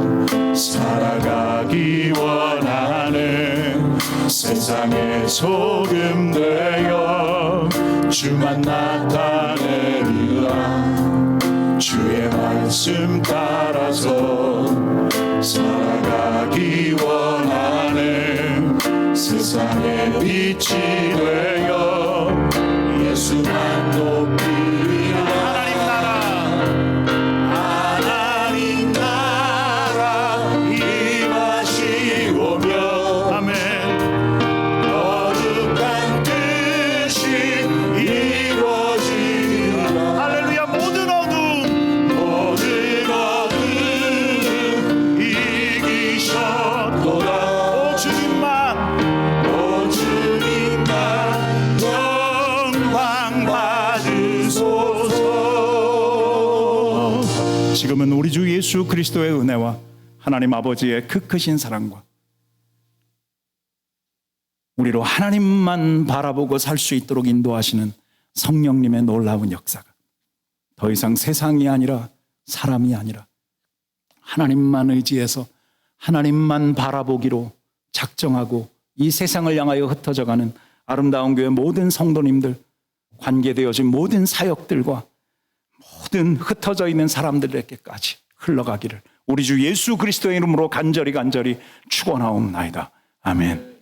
살아가기 원하는 세상의 소금 되어 주만 나타내리라. 주의 말씀 따라서 살아가기 원하는 세상의 빛이 되어 예수만 높이리라. 하나님 나라 임하시오며 아멘. 거룩한 뜻이 이루어지리라. 할렐루야. 모든 어둠 이기셨도다. 오 주님만 영광 받으소서. 지금은 우리 주 예수 그리스도의 은혜와 하나님 아버지의 그 크신 사랑과 우리로 하나님만 바라보고 살 수 있도록 인도하시는 성령님의 놀라운 역사가 더 이상 세상이 아니라 사람이 아니라 하나님만 의지해서 하나님만 바라보기로 작정하고 이 세상을 향하여 흩어져가는 아름다운 교회 모든 성도님들, 관계되어진 모든 사역들과 모든 흩어져 있는 사람들에게까지 흘러가기를 우리 주 예수 그리스도의 이름으로 간절히 축원하옵나이다. 아멘.